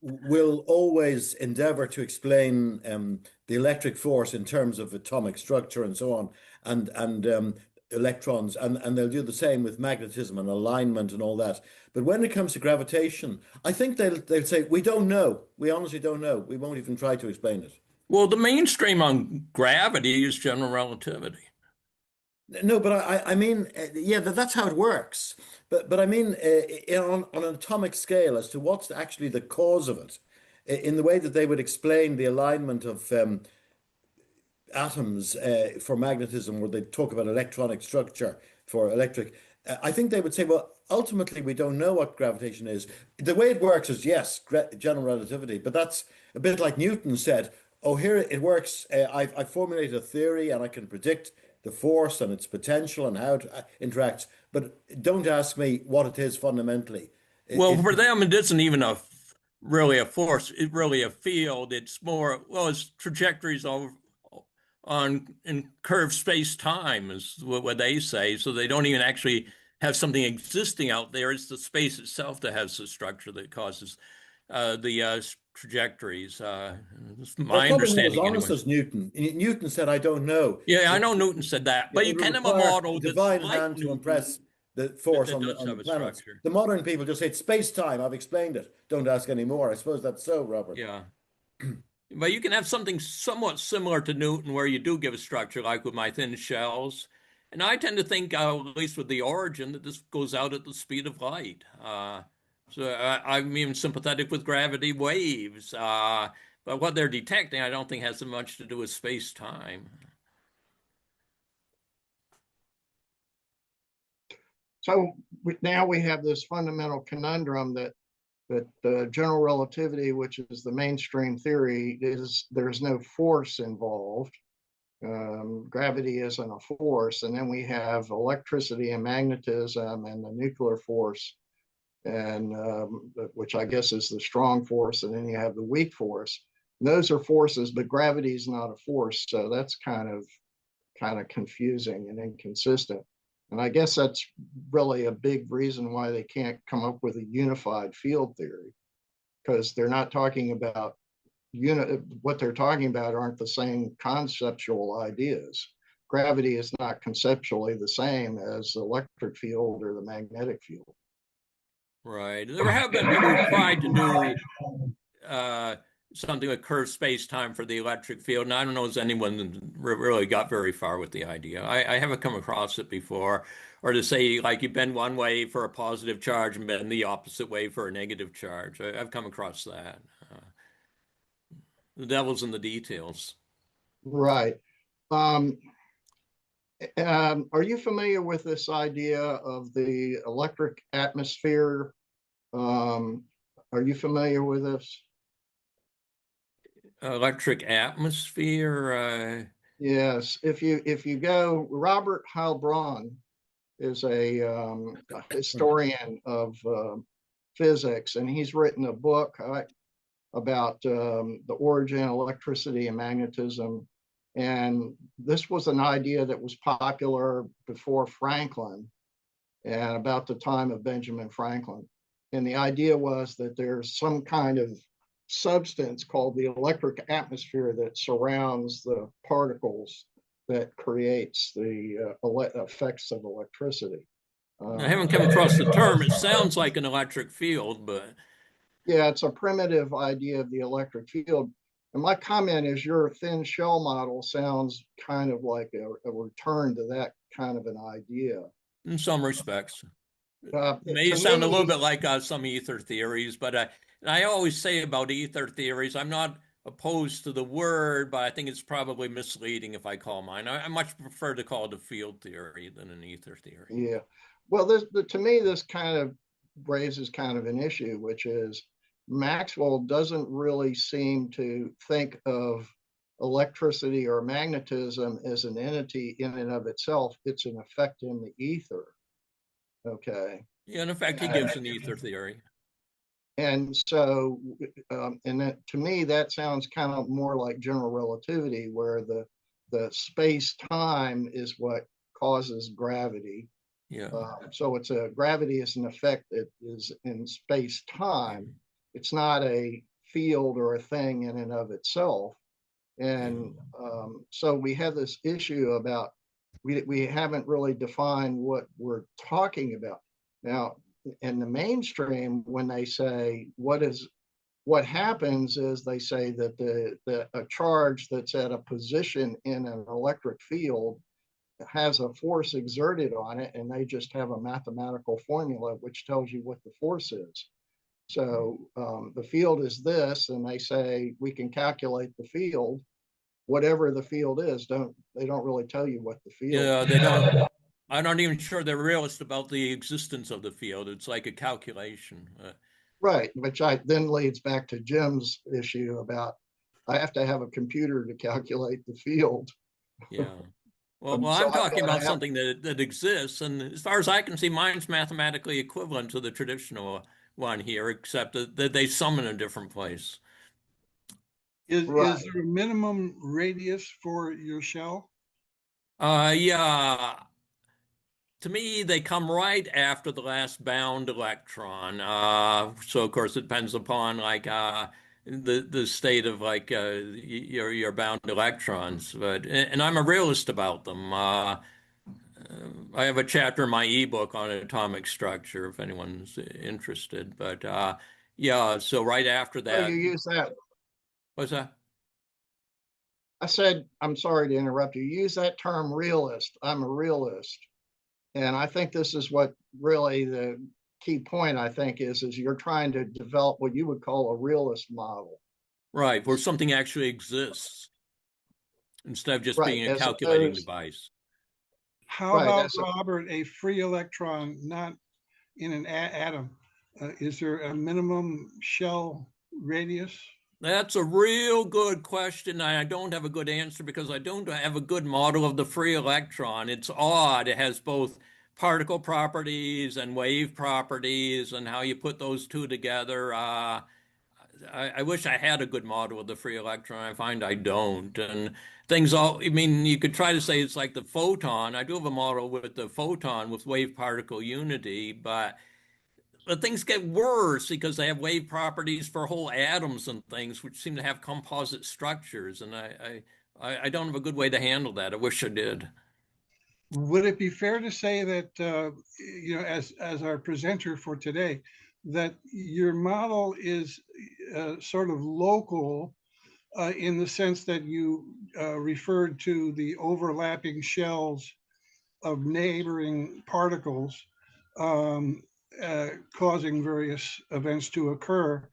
will always endeavor to explain the electric force in terms of atomic structure and so on, and electrons, and they'll do the same with magnetism and alignment and all that. But when it comes to gravitation, I think they'll say, we don't know. We honestly don't know. We won't even try to explain it. Well, the mainstream on gravity is general relativity. No, but I mean, yeah, that's how it works. But I mean, on an atomic scale, as to what's actually the cause of it, in the way that they would explain the alignment of atoms for magnetism, where they talk about electronic structure for electric. I think they would say, well, ultimately, we don't know what gravitation is. The way it works is, yes, general relativity, but that's a bit like Newton said, oh, here it works. I've formulated a theory and I can predict the force and its potential and how it interacts, but don't ask me what it is fundamentally. Well, for them, it isn't even really a force. It's really a field. It's more, well, it's trajectories over on in curved space-time is what they say. So they don't even actually have something existing out there. It's the space itself that has the structure that causes the trajectories. It's They're my probably not as understanding honest anyway. as Newton. Newton said, I don't know. Yeah, I It, know Newton said that, but it you would can have a require a model that's divine like hand to Newton impress the force that does on have the a planets. structure. The modern people just say it's space-time. I've explained it. Don't ask any more. I suppose that's so, Robert. Yeah. But you can have something somewhat similar to Newton where you do give a structure, like with my thin shells. And I tend to think, at least with the origin, that this goes out at the speed of light. I'm even sympathetic with gravity waves. But what they're detecting, I don't think has so much to do with space-time. so now we have this fundamental conundrum that general relativity, which is the mainstream theory, is there's no force involved. Gravity isn't a force, and then we have electricity and magnetism and the nuclear force, and which I guess is the strong force, and then you have the weak force. And those are forces, but gravity is not a force, so that's kind of confusing and inconsistent. And I guess that's really a big reason why they can't come up with a unified field theory, because they're not talking about what they're talking about aren't the same conceptual ideas. Gravity is not conceptually the same as the electric field or the magnetic field. Right. There have been people who tried to do uh, something with curved space-time for the electric field, and I don't know if anyone really got very far with the idea. I haven't come across it before, or to say like you bend one way for a positive charge and bend the opposite way for a negative charge. I've come across that. The devil's in the details. Right. Are you familiar with this idea of the electric atmosphere? Are you familiar with this? Electric atmosphere. Yes. If you go, Robert Heilbronn is a historian of physics, and he's written a book about the origin of electricity and magnetism. And this was an idea that was popular before Franklin and about the time of Benjamin Franklin. And the idea was that there's some kind of substance called the electric atmosphere that surrounds the particles that creates the effects of electricity. I haven't come across the term. It sounds like an electric field, but yeah, it's a primitive idea of the electric field. And my comment is your thin shell model sounds kind of like a return to that kind of an idea. in some respects. It May sound a little bit like some ether theories, but I always say about ether theories, I'm not opposed to the word, but I think it's probably misleading if I call mine. I much prefer to call it a field theory than an ether theory. Yeah. Well, to me, this kind of raises kind of an issue, which is Maxwell doesn't really seem to think of electricity or magnetism as an entity in and of itself. It's an effect in the ether. Okay. Yeah, in fact, he gives an ether theory. And so, and that, to me, that sounds kind of more like general relativity, where the space-time is what causes gravity. Yeah. So gravity is an effect that is in space-time. It's not a field or a thing in and of itself. And so we have this issue about we haven't really defined what we're talking about. Now, in the mainstream, when they say what happens is they say that a charge that's at a position in an electric field has a force exerted on it, and they just have a mathematical formula which tells you what the force is. So the field is this, and they say we can calculate the field, whatever the field is. They don't really tell you what the field is. Yeah, they don't. I'm not even sure they're realist about the existence of the field. It's like a calculation. Right, which then leads back to Jim's issue about I have to have a computer to calculate the field. Yeah. Well, So I'm talking about something that exists, and as far as I can see, mine's mathematically equivalent to the traditional one here, except that they sum in a different place. Is there a minimum radius for your shell? Yeah. To me, they come right after the last bound electron. So of course it depends upon like the state of like your bound electrons. But and I'm a realist about them. I have a chapter in my ebook on atomic structure if anyone's interested. But yeah, so right after So that. you use that. What's that? I said, I'm sorry to interrupt you. You use that term realist. I'm a realist. And I think this is what really the key point, I think, is you're trying to develop what you would call a realist model. Right, where something actually exists instead of just Right, being a as calculating opposed- device. How Right, about, that's a- Robert, a free electron, not in an atom? Is there a minimum shell radius? That's a real good question. I don't have a good answer because I don't have a good model of the free electron. It's odd. It has both particle properties and wave properties and how you put those two together. I wish I had a good model of the free electron. I find I don't. And I mean, you could try to say it's like the photon. I do have a model with the photon with wave particle unity, but things get worse because they have wave properties for whole atoms and things, which seem to have composite structures. And I don't have a good way to handle that. I wish I did. Would it be fair to say that, as our presenter for today, that your model is sort of local in the sense that you referred to the overlapping shells of neighboring particles causing various events to occur,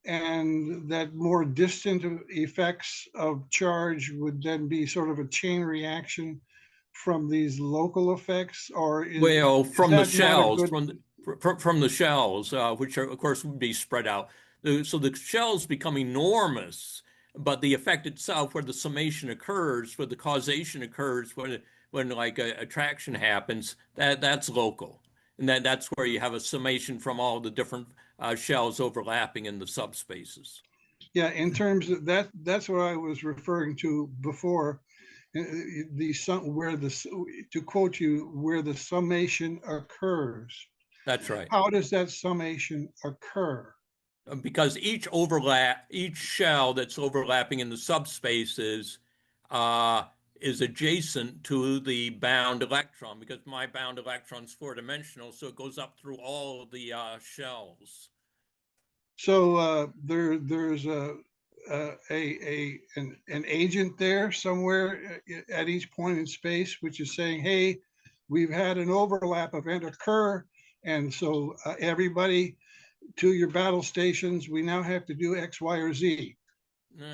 and that more distant effects of charge would then be sort of a chain reaction from these local effects? Or from the shells, good... from the shells, which are, of course would be spread out. So the shells become enormous, but the effect itself, where the summation occurs, where the causation occurs, when like a attraction happens, that's local. And that's where you have a summation from all the different shells overlapping in the subspaces. Yeah, in terms of that, that's what I was referring to before. The sum where the, to quote you, where the summation occurs. That's right. How does that summation occur? Because each shell that's overlapping in the subspaces is adjacent to the bound electron, because my bound electron is four-dimensional, so it goes up through all of the shells. So there's an agent there somewhere at each point in space, which is saying, hey, we've had an overlap event occur, and so everybody to your battle stations, we now have to do X, Y, or Z.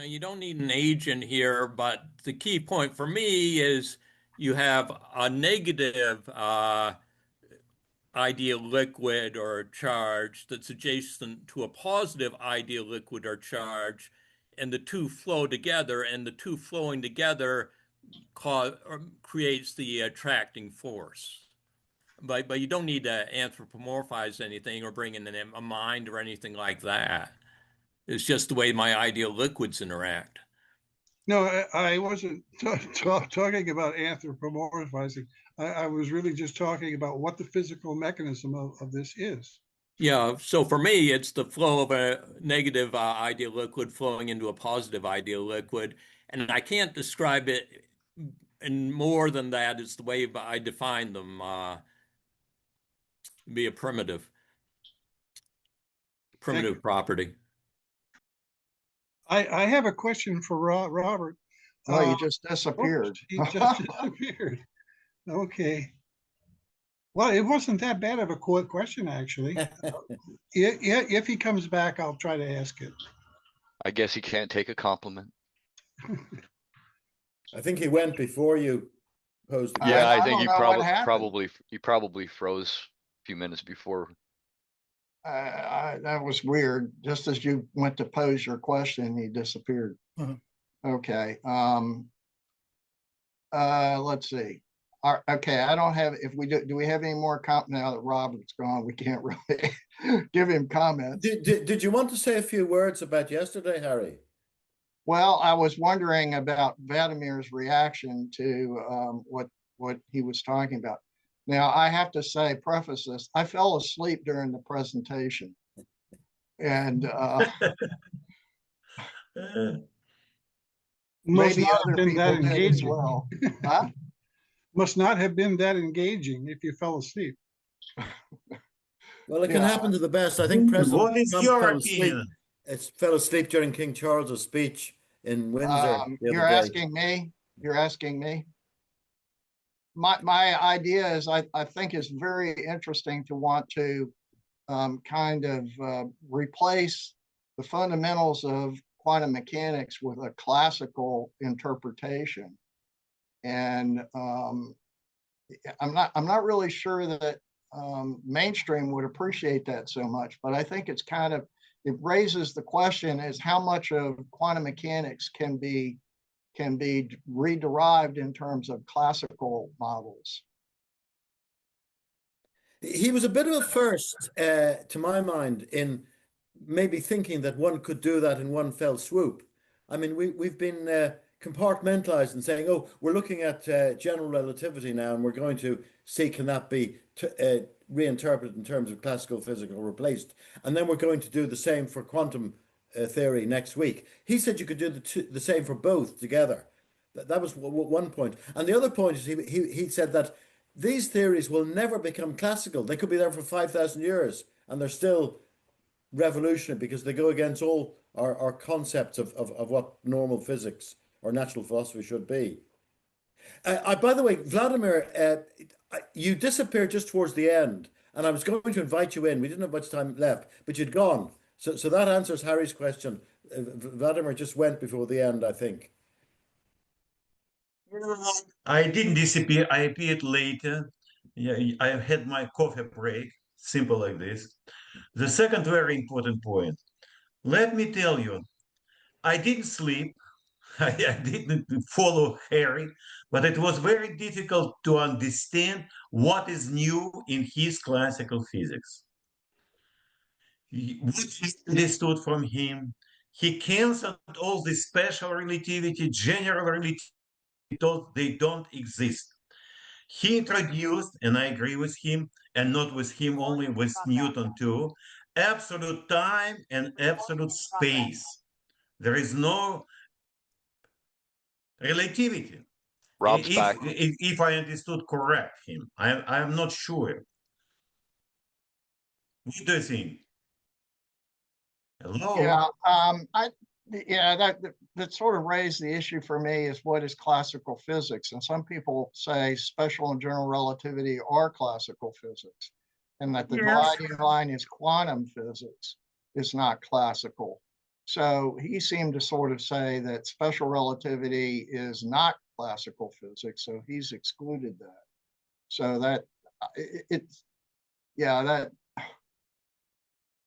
You don't need an agent here, but the key point for me is you have a negative ideal liquid or charge that's adjacent to a positive ideal liquid or charge, and the two flow together, and the two flowing together creates the attracting force. But you don't need to anthropomorphize anything or bring in a mind or anything like that. It's just the way my ideal liquids interact. No, I wasn't talking about anthropomorphizing. I was really just talking about what the physical mechanism of this is. Yeah, so for me, it's the flow of a negative ideal liquid flowing into a positive ideal liquid. And I can't describe it in more than that. It's the way I define them, be a primitive property. I have a question for Robert. Oh, you just disappeared. He just disappeared. Okay. Well, it wasn't that bad of a question, actually. If he comes back, I'll try to ask it. I guess he can't take a compliment. I think he went before you posed the Yeah, I I think don't he know what happened. probably froze a few minutes before. That was weird. Just as you went to pose your question, he disappeared. Okay. Let's see. Okay, I don't have. If we do we have any more now that Robert's gone? We can't really give him comments. Did you want to say a few words about yesterday, Harry? Well, I was wondering about Vladimir's reaction to what he was talking about. Now, I have to say, preface this, I fell asleep during the presentation. And maybe other people did as well. Huh? Must not have been that engaging if you fell asleep. Well, it can happen to the best. I think President What is Trump your fell asleep. opinion? Fell asleep during King Charles's speech in Windsor. You're asking me? You're asking me? My idea is I think it's very interesting to want to kind of replace the fundamentals of quantum mechanics with a classical interpretation. And I'm not really sure that mainstream would appreciate that so much, but I think it's kind of, it raises the question is how much of quantum mechanics can be re-derived in terms of classical models. He was a bit of a first, to my mind, in maybe thinking that one could do that in one fell swoop. I mean, we've been compartmentalized and saying, oh, we're looking at general relativity now, and we're going to see can that be reinterpreted in terms of classical physics or replaced. And then we're going to do the same for quantum theory next week. He said you could do the same for both together. That was one point. And the other point is he said that these theories will never become classical. They could be there for 5,000 years, and they're still revolutionary because they go against all our concepts of what normal physics or natural philosophy should be. By the way, Vladimir, you disappeared just towards the end, and I was going to invite you in. We didn't have much time left, but you'd gone. So that answers Harry's question. Vladimir just went before the end, I think. I didn't disappear. I appeared later. Yeah, I had my coffee break. Simple like this. The second very important point. Let me tell you, I didn't sleep. I didn't follow Harry, but it was very difficult to understand what is new in his classical physics. What he understood from him, he canceled all the special relativity, general relativity, they don't exist. He introduced, and I agree with him, and not with him only, with Newton too, absolute time and absolute space. There is no relativity. Rob's back. If I understood correct him, I'm not sure. What do you think? Hello? Yeah, that sort of raised the issue for me is what is classical physics? And some people say special and general relativity are classical physics, and that the Yes. dividing line is quantum physics. It's not classical. So he seemed to sort of say that special relativity is not classical physics, so he's excluded that. So that it's yeah, that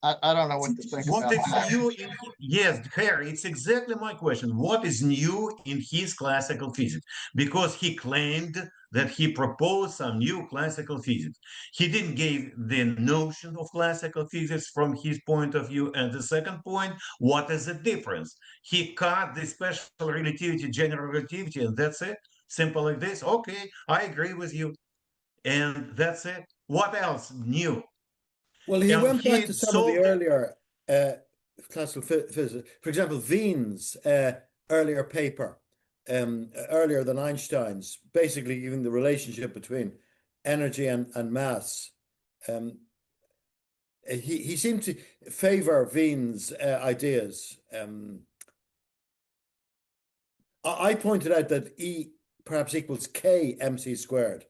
I don't know what to think What about is that. new in yes, Harry, it's exactly my question. What is new in his classical physics? Because he claimed that he proposed some new classical physics. He didn't give the notion of classical physics from his point of view. And the second point, what is the difference? He cut the special relativity, general relativity, and that's it. Simple like this. Okay, I agree with you. And that's it. What else new? Well, he And went back he to some of the solved earlier classical physics. For example, Wien's earlier paper, earlier than Einstein's, basically giving the relationship between energy and mass. He seemed to favor Wien's ideas. I pointed out that E perhaps equals K mc squared,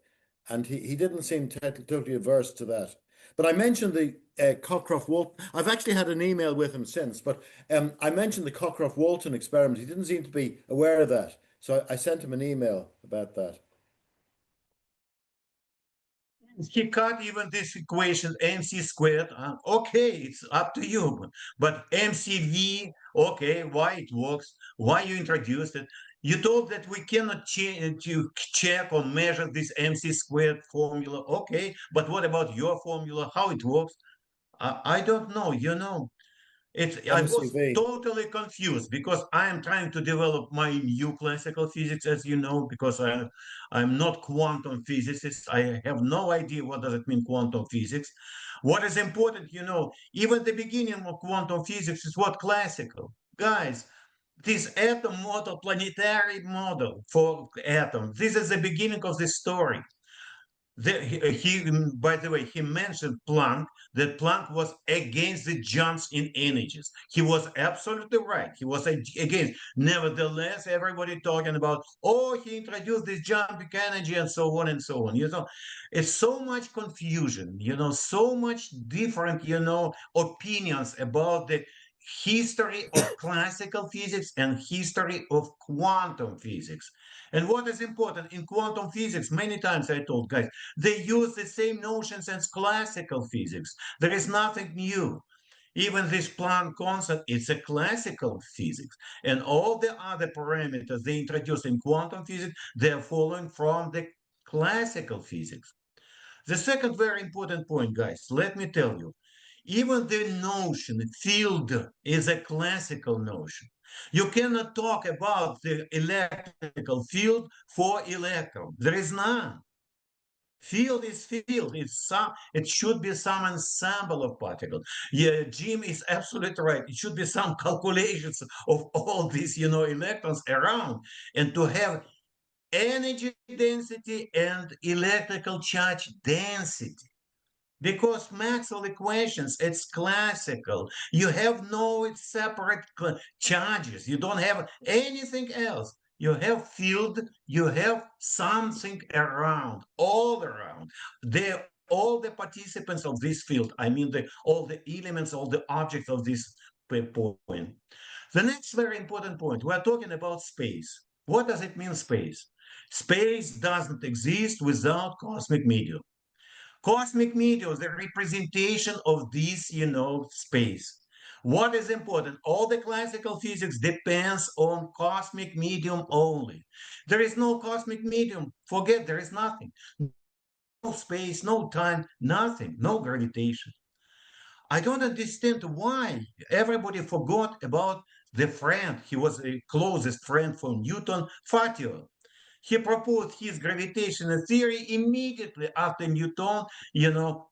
and he didn't seem totally averse to that. But I mentioned the Cockcroft-Walton. I've actually had an email with him since, but I mentioned the Cockcroft-Walton experiment. He didn't seem to be aware of that, so I sent him an email about that. he cut even this equation mc squared. Okay, it's up to you. But mcv, okay, why it works, why you introduced it. You told that we cannot to check or measure this mc squared formula. Okay, but what about your formula, how it works? I don't know, you know. I was MCV. totally confused because I am trying to develop my new classical physics, as you know, because I'm not quantum physicist. I have no idea what does it mean quantum physics. What is important, you know, even the beginning of quantum physics is what classical. Guys, this atom model, planetary model for atoms, this is the beginning of the story. By the way, he mentioned Planck, that Planck was against the jumps in energies. He was absolutely right. He was against. Nevertheless, everybody talking about, oh, he introduced this jumping energy and so on and so on. You know, it's so much confusion, you know, so much different, you know, opinions about the history of classical physics and history of quantum physics. And what is important in quantum physics, many times I told guys, they use the same notions as classical physics. There is nothing new. Even this Planck concept, it's a classical physics. And all the other parameters they introduced in quantum physics, they're following from the classical physics. The second very important point, guys, let me tell you, even the notion field is a classical notion. You cannot talk about the electrical field for electron. There is none. Field is field. It should be some ensemble of particles. Yeah, Jim is absolutely right. It should be some calculations of all these, you know, electrons around, and to have energy density and electrical charge density. Because Maxwell equations, it's classical. You have no separate charges. You don't have anything else. You have field, you have something around, all around. All the participants of this field, I mean all the elements, all the objects of this point. The next very important point, we're talking about space. What does it mean, space? Space doesn't exist without cosmic medium. Cosmic medium is the representation of this, you know, space. What is important? All the classical physics depends on cosmic medium only. There is no cosmic medium. Forget, there is nothing. No space, no time, nothing, no gravitation. I don't understand why everybody forgot about the friend. He was a closest friend for Newton, Fatio. He proposed his gravitational theory immediately after Newton,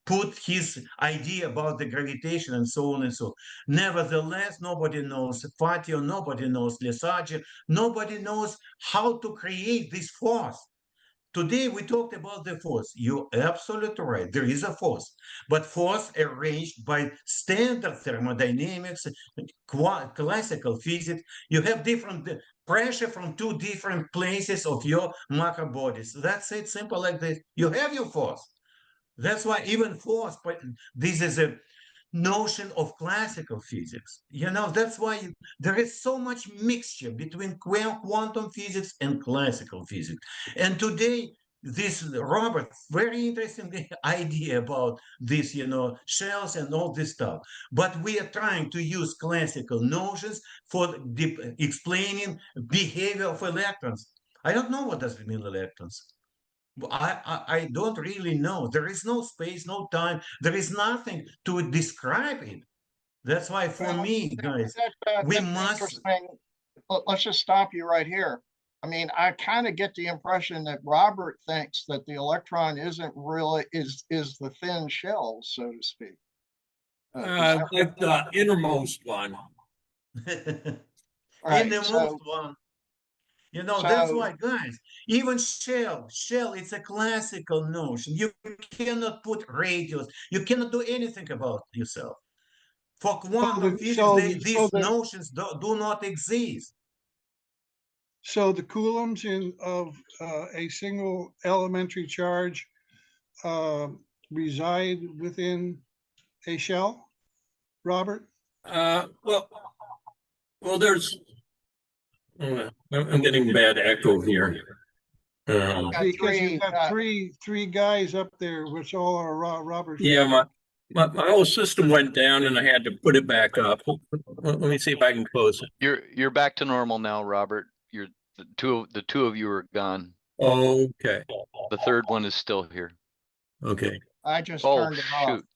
put his idea about the gravitation and so on and so on. Nevertheless, nobody knows Fatio, nobody knows Lesage, nobody knows how to create this force. Today we talked about the force. You're absolutely right. There is a force, but force arranged by standard thermodynamics, classical physics. You have different pressure from two different places of your macro bodies. That's it, simple like this. You have your force. That's why even force, but this is a notion of classical physics. That's why there is so much mixture between quantum physics and classical physics. And today, this Robert, very interesting idea about this, shells and all this stuff. But we are trying to use classical notions for explaining behavior of electrons. I don't know what does it mean, electrons. I don't really know. There is no space, no time. There is nothing to describe it. That's why, for Well, me, guys, we that's must. interesting. Let's just stop you right here. I mean, I kind of get the impression that Robert thinks that the electron isn't really is the thin shell, so to speak. Like the innermost one. In Right. the So, most one. That's why, guys, even shell, it's a classical notion. You cannot put radius. You cannot do anything about yourself. For quantum physics, these notions do not exist. So the coulombs of a single elementary charge reside within a shell, Robert? Well, there's. I'm getting bad echo here. Because you've got three guys up there, which all are Robert. Yeah, my whole system went down, and I had to put it back up. Let me see if I can close it. You're back to normal now, Robert. The two of you are gone. Okay. The third one is still here. Okay. I just Oh, turned it off. shoot.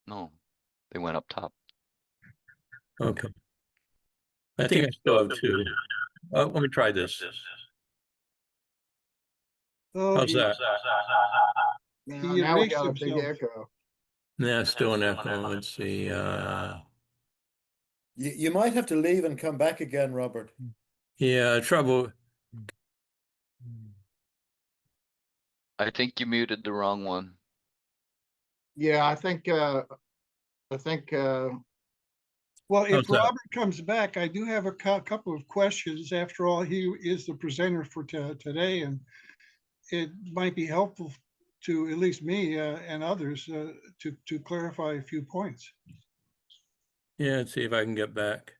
No, they went up top. Okay. I think I still have two. Let me try this. Oh, How's that? Now we got a big echo. Yeah, still an echo. Let's see. You might have to leave and come back again, Robert. Yeah, trouble. I think you muted the wrong one. Yeah, I think. Well, if How's that? Robert comes back, I do have a couple of questions. After all, he is the presenter for today, and it might be helpful to at least me and others to clarify a few points. Yeah, let's see if I can get back.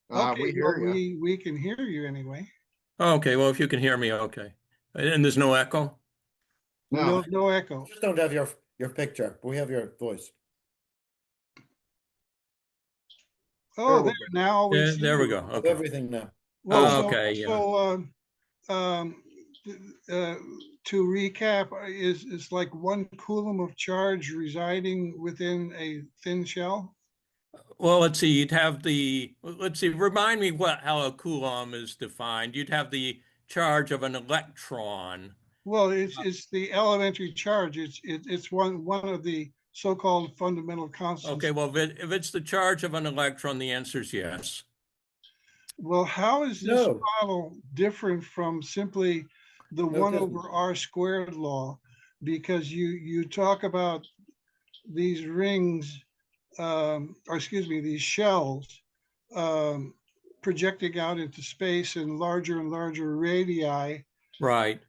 Okay, we hear you. We can hear you anyway. Okay, well, if you can hear me, okay. And there's no echo? No echo. Just don't have your picture, but we have your voice. Oh, there now we see there we you. go. Okay. Everything now. Well, okay. To recap, is like 1 coulomb of charge residing within a thin shell? Well, let's see. You'd have let's see. Remind me how a coulomb is defined. You'd have the charge of an electron. Well, it's the elementary charge. It's one of the so-called fundamental constants. Okay. Well, if it's the charge of an electron, the answer is yes. Well, how is this model different from simply the 1 over r squared law? Because you talk about these rings, these shells projecting out into space in larger and larger radii. Right.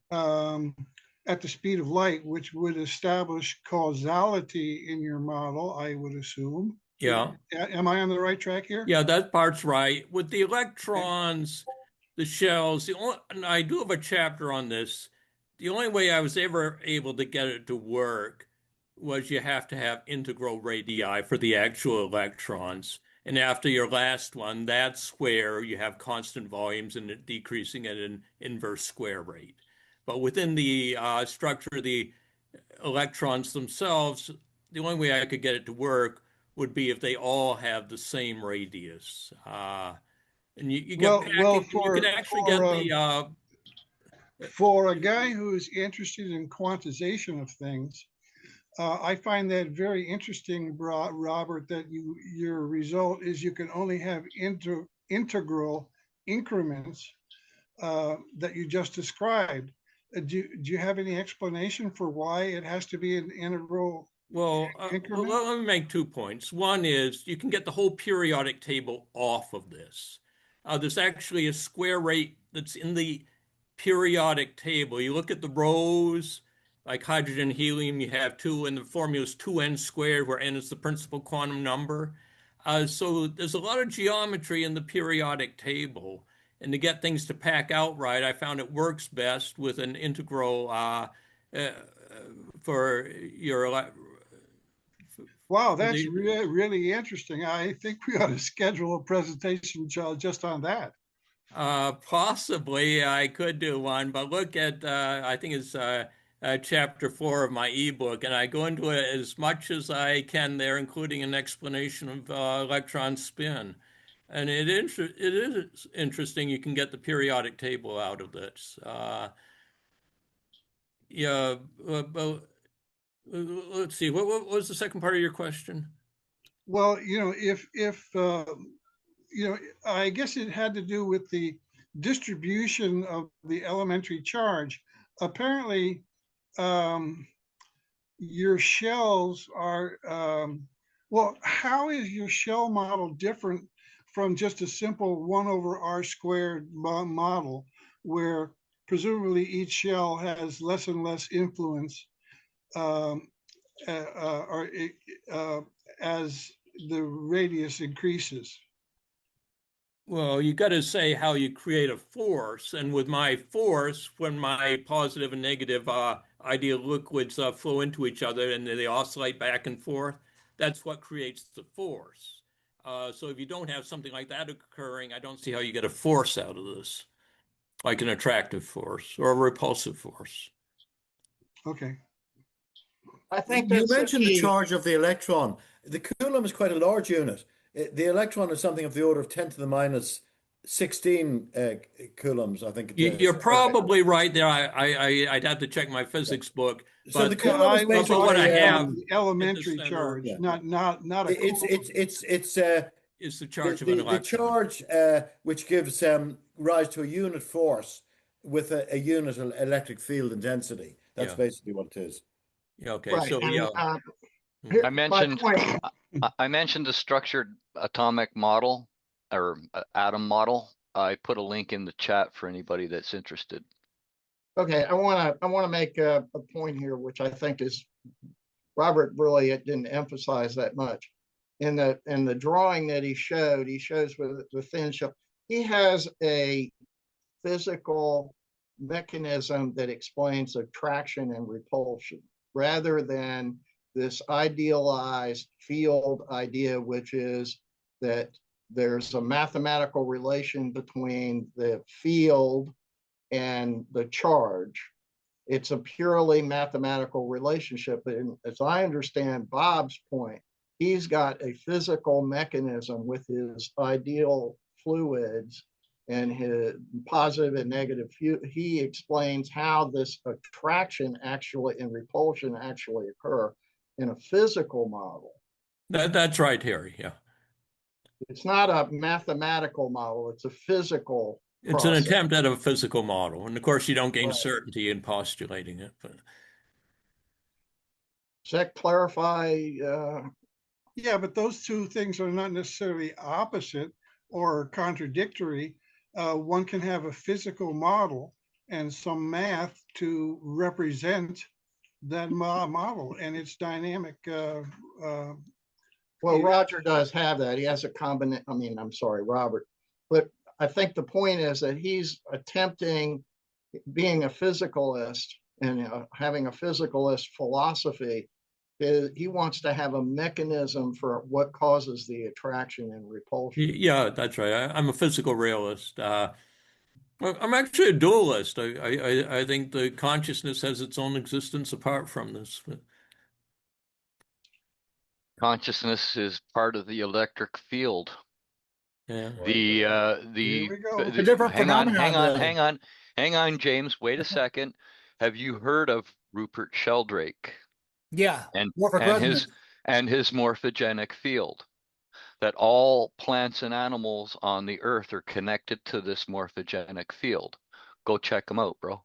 At the speed of light, which would establish causality in your model, I would assume. Yeah. Am I on the right track here? Yeah, that part's right. With the electrons, the shells, and I do have a chapter on this. The only way I was ever able to get it to work was you have to have integral radii for the actual electrons. And after your last one, that's where you have constant volumes and it decreasing at an inverse square rate. But within the structure of the electrons themselves, the only way I could get it to work would be if they all have the same radius. And you get Well, packing, you could actually get the for a guy who's interested in quantization of things, I find that very interesting, Robert, that your result is you can only have integral increments that you just described. Do you have any explanation for why it has to be an integral increment? let me make 2 points. One is you can get the whole periodic table off of this. There's actually a square rate that's in the periodic table. You look at the rows, like hydrogen, helium, you have 2, and the formula is 2n squared, where n is the principal quantum number. So there's a lot of geometry in the periodic table. And to get things to pack out right, I found it works best with an integral for your. Wow, that's really interesting. I think we ought to schedule a presentation just on that. Possibly I could do one, but look at, I think it's chapter 4 of my ebook, and I go into it as much as I can there, including an explanation of electron spin. And it is interesting. You can get the periodic table out of this. Yeah, but let's see. What was the second part of your question? Well, if I guess it had to do with the distribution of the elementary charge. Apparently, your shells are, well, how is your shell model different from just a simple 1/r² model, where presumably each shell has less and less influence as the radius increases? Well, you got to say how you create a force. And with my force, when my positive and negative ideal liquids flow into each other and they oscillate back and forth, that's what creates the force. So if you don't have something like that occurring, I don't see how you get a force out of this, like an attractive force or a repulsive force. Okay. I think You that's mentioned the key. charge of the electron. The Coulomb is quite a large unit. The electron is something of the order of 10 to the minus 16 coulombs, I think it is. You're probably right there. I'd have to check my physics book. So the But Coulomb is I was what I basically have the elementary center, charge, yeah. not a it's is the charge of an the electron. charge which gives rise to a unit force with a unit electric field intensity. That's Yeah. basically what it is. Yeah, okay, Right. so And yeah. I mentioned point. I mentioned the structured atomic model or atom model. I put a link in the chat for anybody that's interested. Okay, I want to make a point here, which I think is Robert really didn't emphasize that much. In the drawing that he shows with the thin shell. He has a physical mechanism that explains attraction and repulsion, rather than this idealized field idea, which is that there's a mathematical relation between the field and the charge. It's a purely mathematical relationship. And as I understand Bob's point, he's got a physical mechanism with his ideal fluids and his positive and negative. He explains how this attraction actually and repulsion actually occur in a physical model. That's right, Harry. Yeah. It's not a mathematical model, it's a physical It's an process. attempt at a physical model. And of course, you don't gain Right. certainty in postulating it. But Does that clarify? Yeah, but those two things are not necessarily opposite or contradictory. One can have a physical model and some math to represent that model and its dynamic. Well, Roger does have that. He has a combination. I mean, I'm sorry, Robert. But I think the point is that he's attempting, being a physicalist and having a physicalist philosophy, He wants to have a mechanism for what causes the attraction and repulsion. Yeah, that's right. I'm a physical realist. I'm actually a dualist. I think the consciousness has its own existence apart from this. Consciousness is part of the electric field. Yeah. Here we go. A different hang on, phenomenon, hang on, James. Wait a second. Have you heard of Rupert Sheldrake Yeah, and morphic and his resonance. and his morphogenic field? That all plants and animals on the earth are connected to this morphogenic field. Go check them out, bro.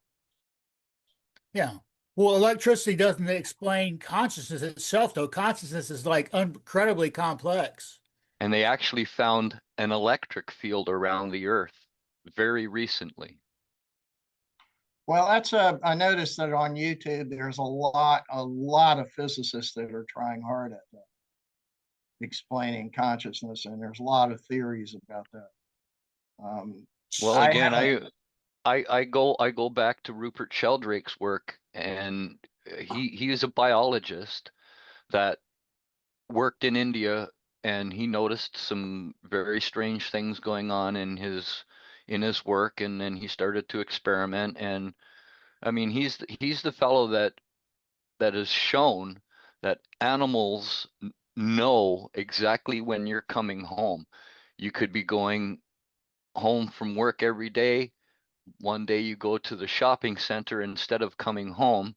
Yeah. Well, electricity doesn't explain consciousness itself, though. Consciousness is like incredibly complex. And they actually found an electric field around the earth very recently. Well, I noticed that on YouTube, there's a lot of physicists that are trying hard at that, explaining consciousness, and there's a lot of theories about that. Well, I again, haven't- I go back to Rupert Sheldrake's work, and he is a biologist that worked in India, and he noticed some very strange things going on in his work, and then he started to experiment. And I mean, he's the fellow that has shown that animals know exactly when you're coming home. You could be going home from work every day. One day you go to the shopping center, instead of coming home,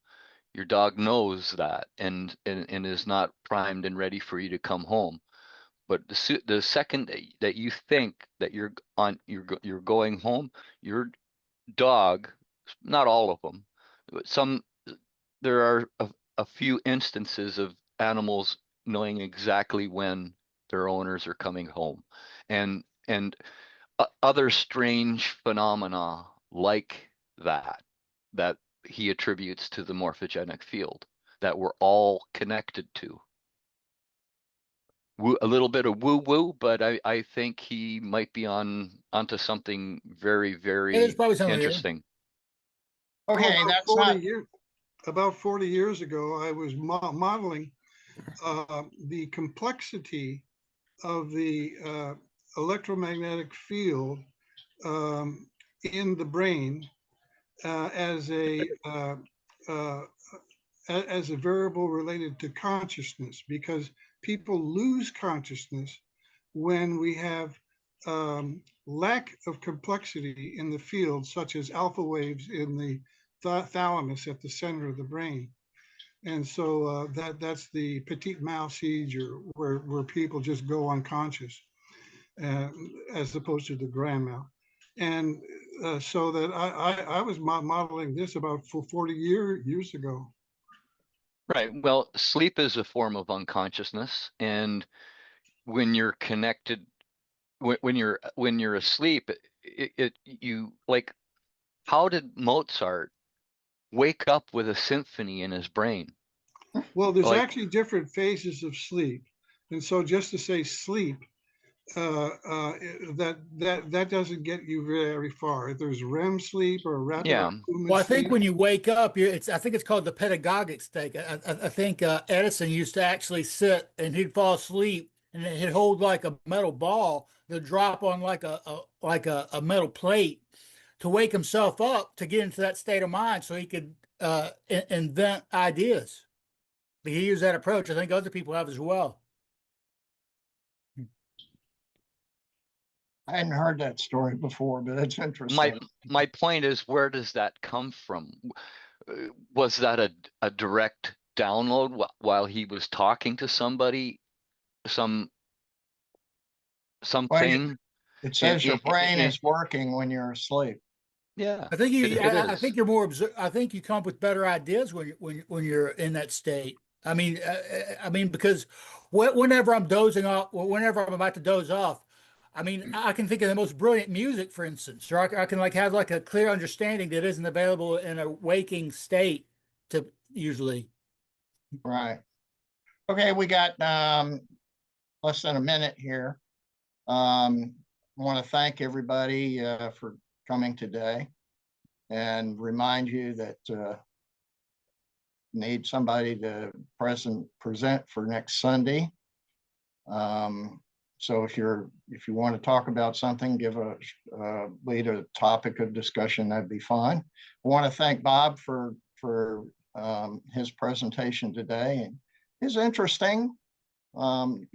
your dog knows that, and is not primed and ready for you to come home. But the second that you think that you're going home, your dog, not all of them, but there are a few instances of animals knowing exactly when their owners are coming home, and other strange phenomena like that he attributes to the morphogenic field that we're all connected to. A little bit of woo-woo, but I think he might be onto something very, Yeah, there's very probably something there. interesting. okay, About that's 40 not. years, about 40 years ago, I was modeling the complexity of the electromagnetic field in the brain as uh, as a variable related to consciousness, because people lose consciousness when we have lack of complexity in the field, such as alpha waves in the thalamus at the center of the brain. And so that's the petite mal seizure, where people just go unconscious, as opposed to the grand mal. And so that I was modeling this about 40 years ago. Right. Well, sleep is a form of unconsciousness, and when you're connected, when you're asleep, you like, how did Mozart wake up with a symphony in his brain? Well, there's Like, actually different phases of sleep. And so just to say sleep, that doesn't get you very far. If there's REM sleep or rapid yeah, eye movement Well, I think sleep, when you wake up, I think it's called the pedagogic state. I think Edison used to actually sit and he'd fall asleep and he'd hold like a metal ball that drop on like a metal plate to wake himself up to get into that state of mind so he could invent ideas. He used that approach. I think other people have as well. I hadn't heard that story before, but it's interesting. my point is, where does that come from? Was that a direct download while he was talking to somebody, Well, something? it says your brain in- is working when you're asleep. Yeah, I think it I is. think you're more. I think you come up with better ideas when you're in that state. I mean, because whenever I'm dozing off, or whenever I'm about to doze off, I mean, I can think of the most brilliant music, for instance, or I can like have like a clear understanding that isn't available in a waking state to usually. Right. Okay, we got less than a minute here. I want to thank everybody for coming today and remind you that need somebody to present for next Sunday. So if you want to talk about something, lead a topic of discussion, that'd be fine. I want to thank Bob for his presentation today. And it's interesting.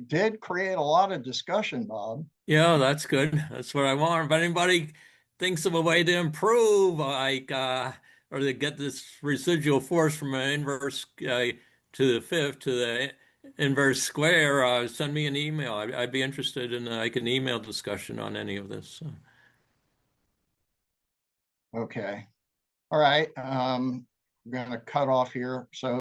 Did create a lot of discussion, Bob. Yeah, that's good. That's what I want. If anybody thinks of a way to improve, like, or to get this residual force from an inverse to the fifth to the inverse square, send me an email. I'd be interested in like an email discussion on any of this. So. Okay. All right. I'm going to cut off here. So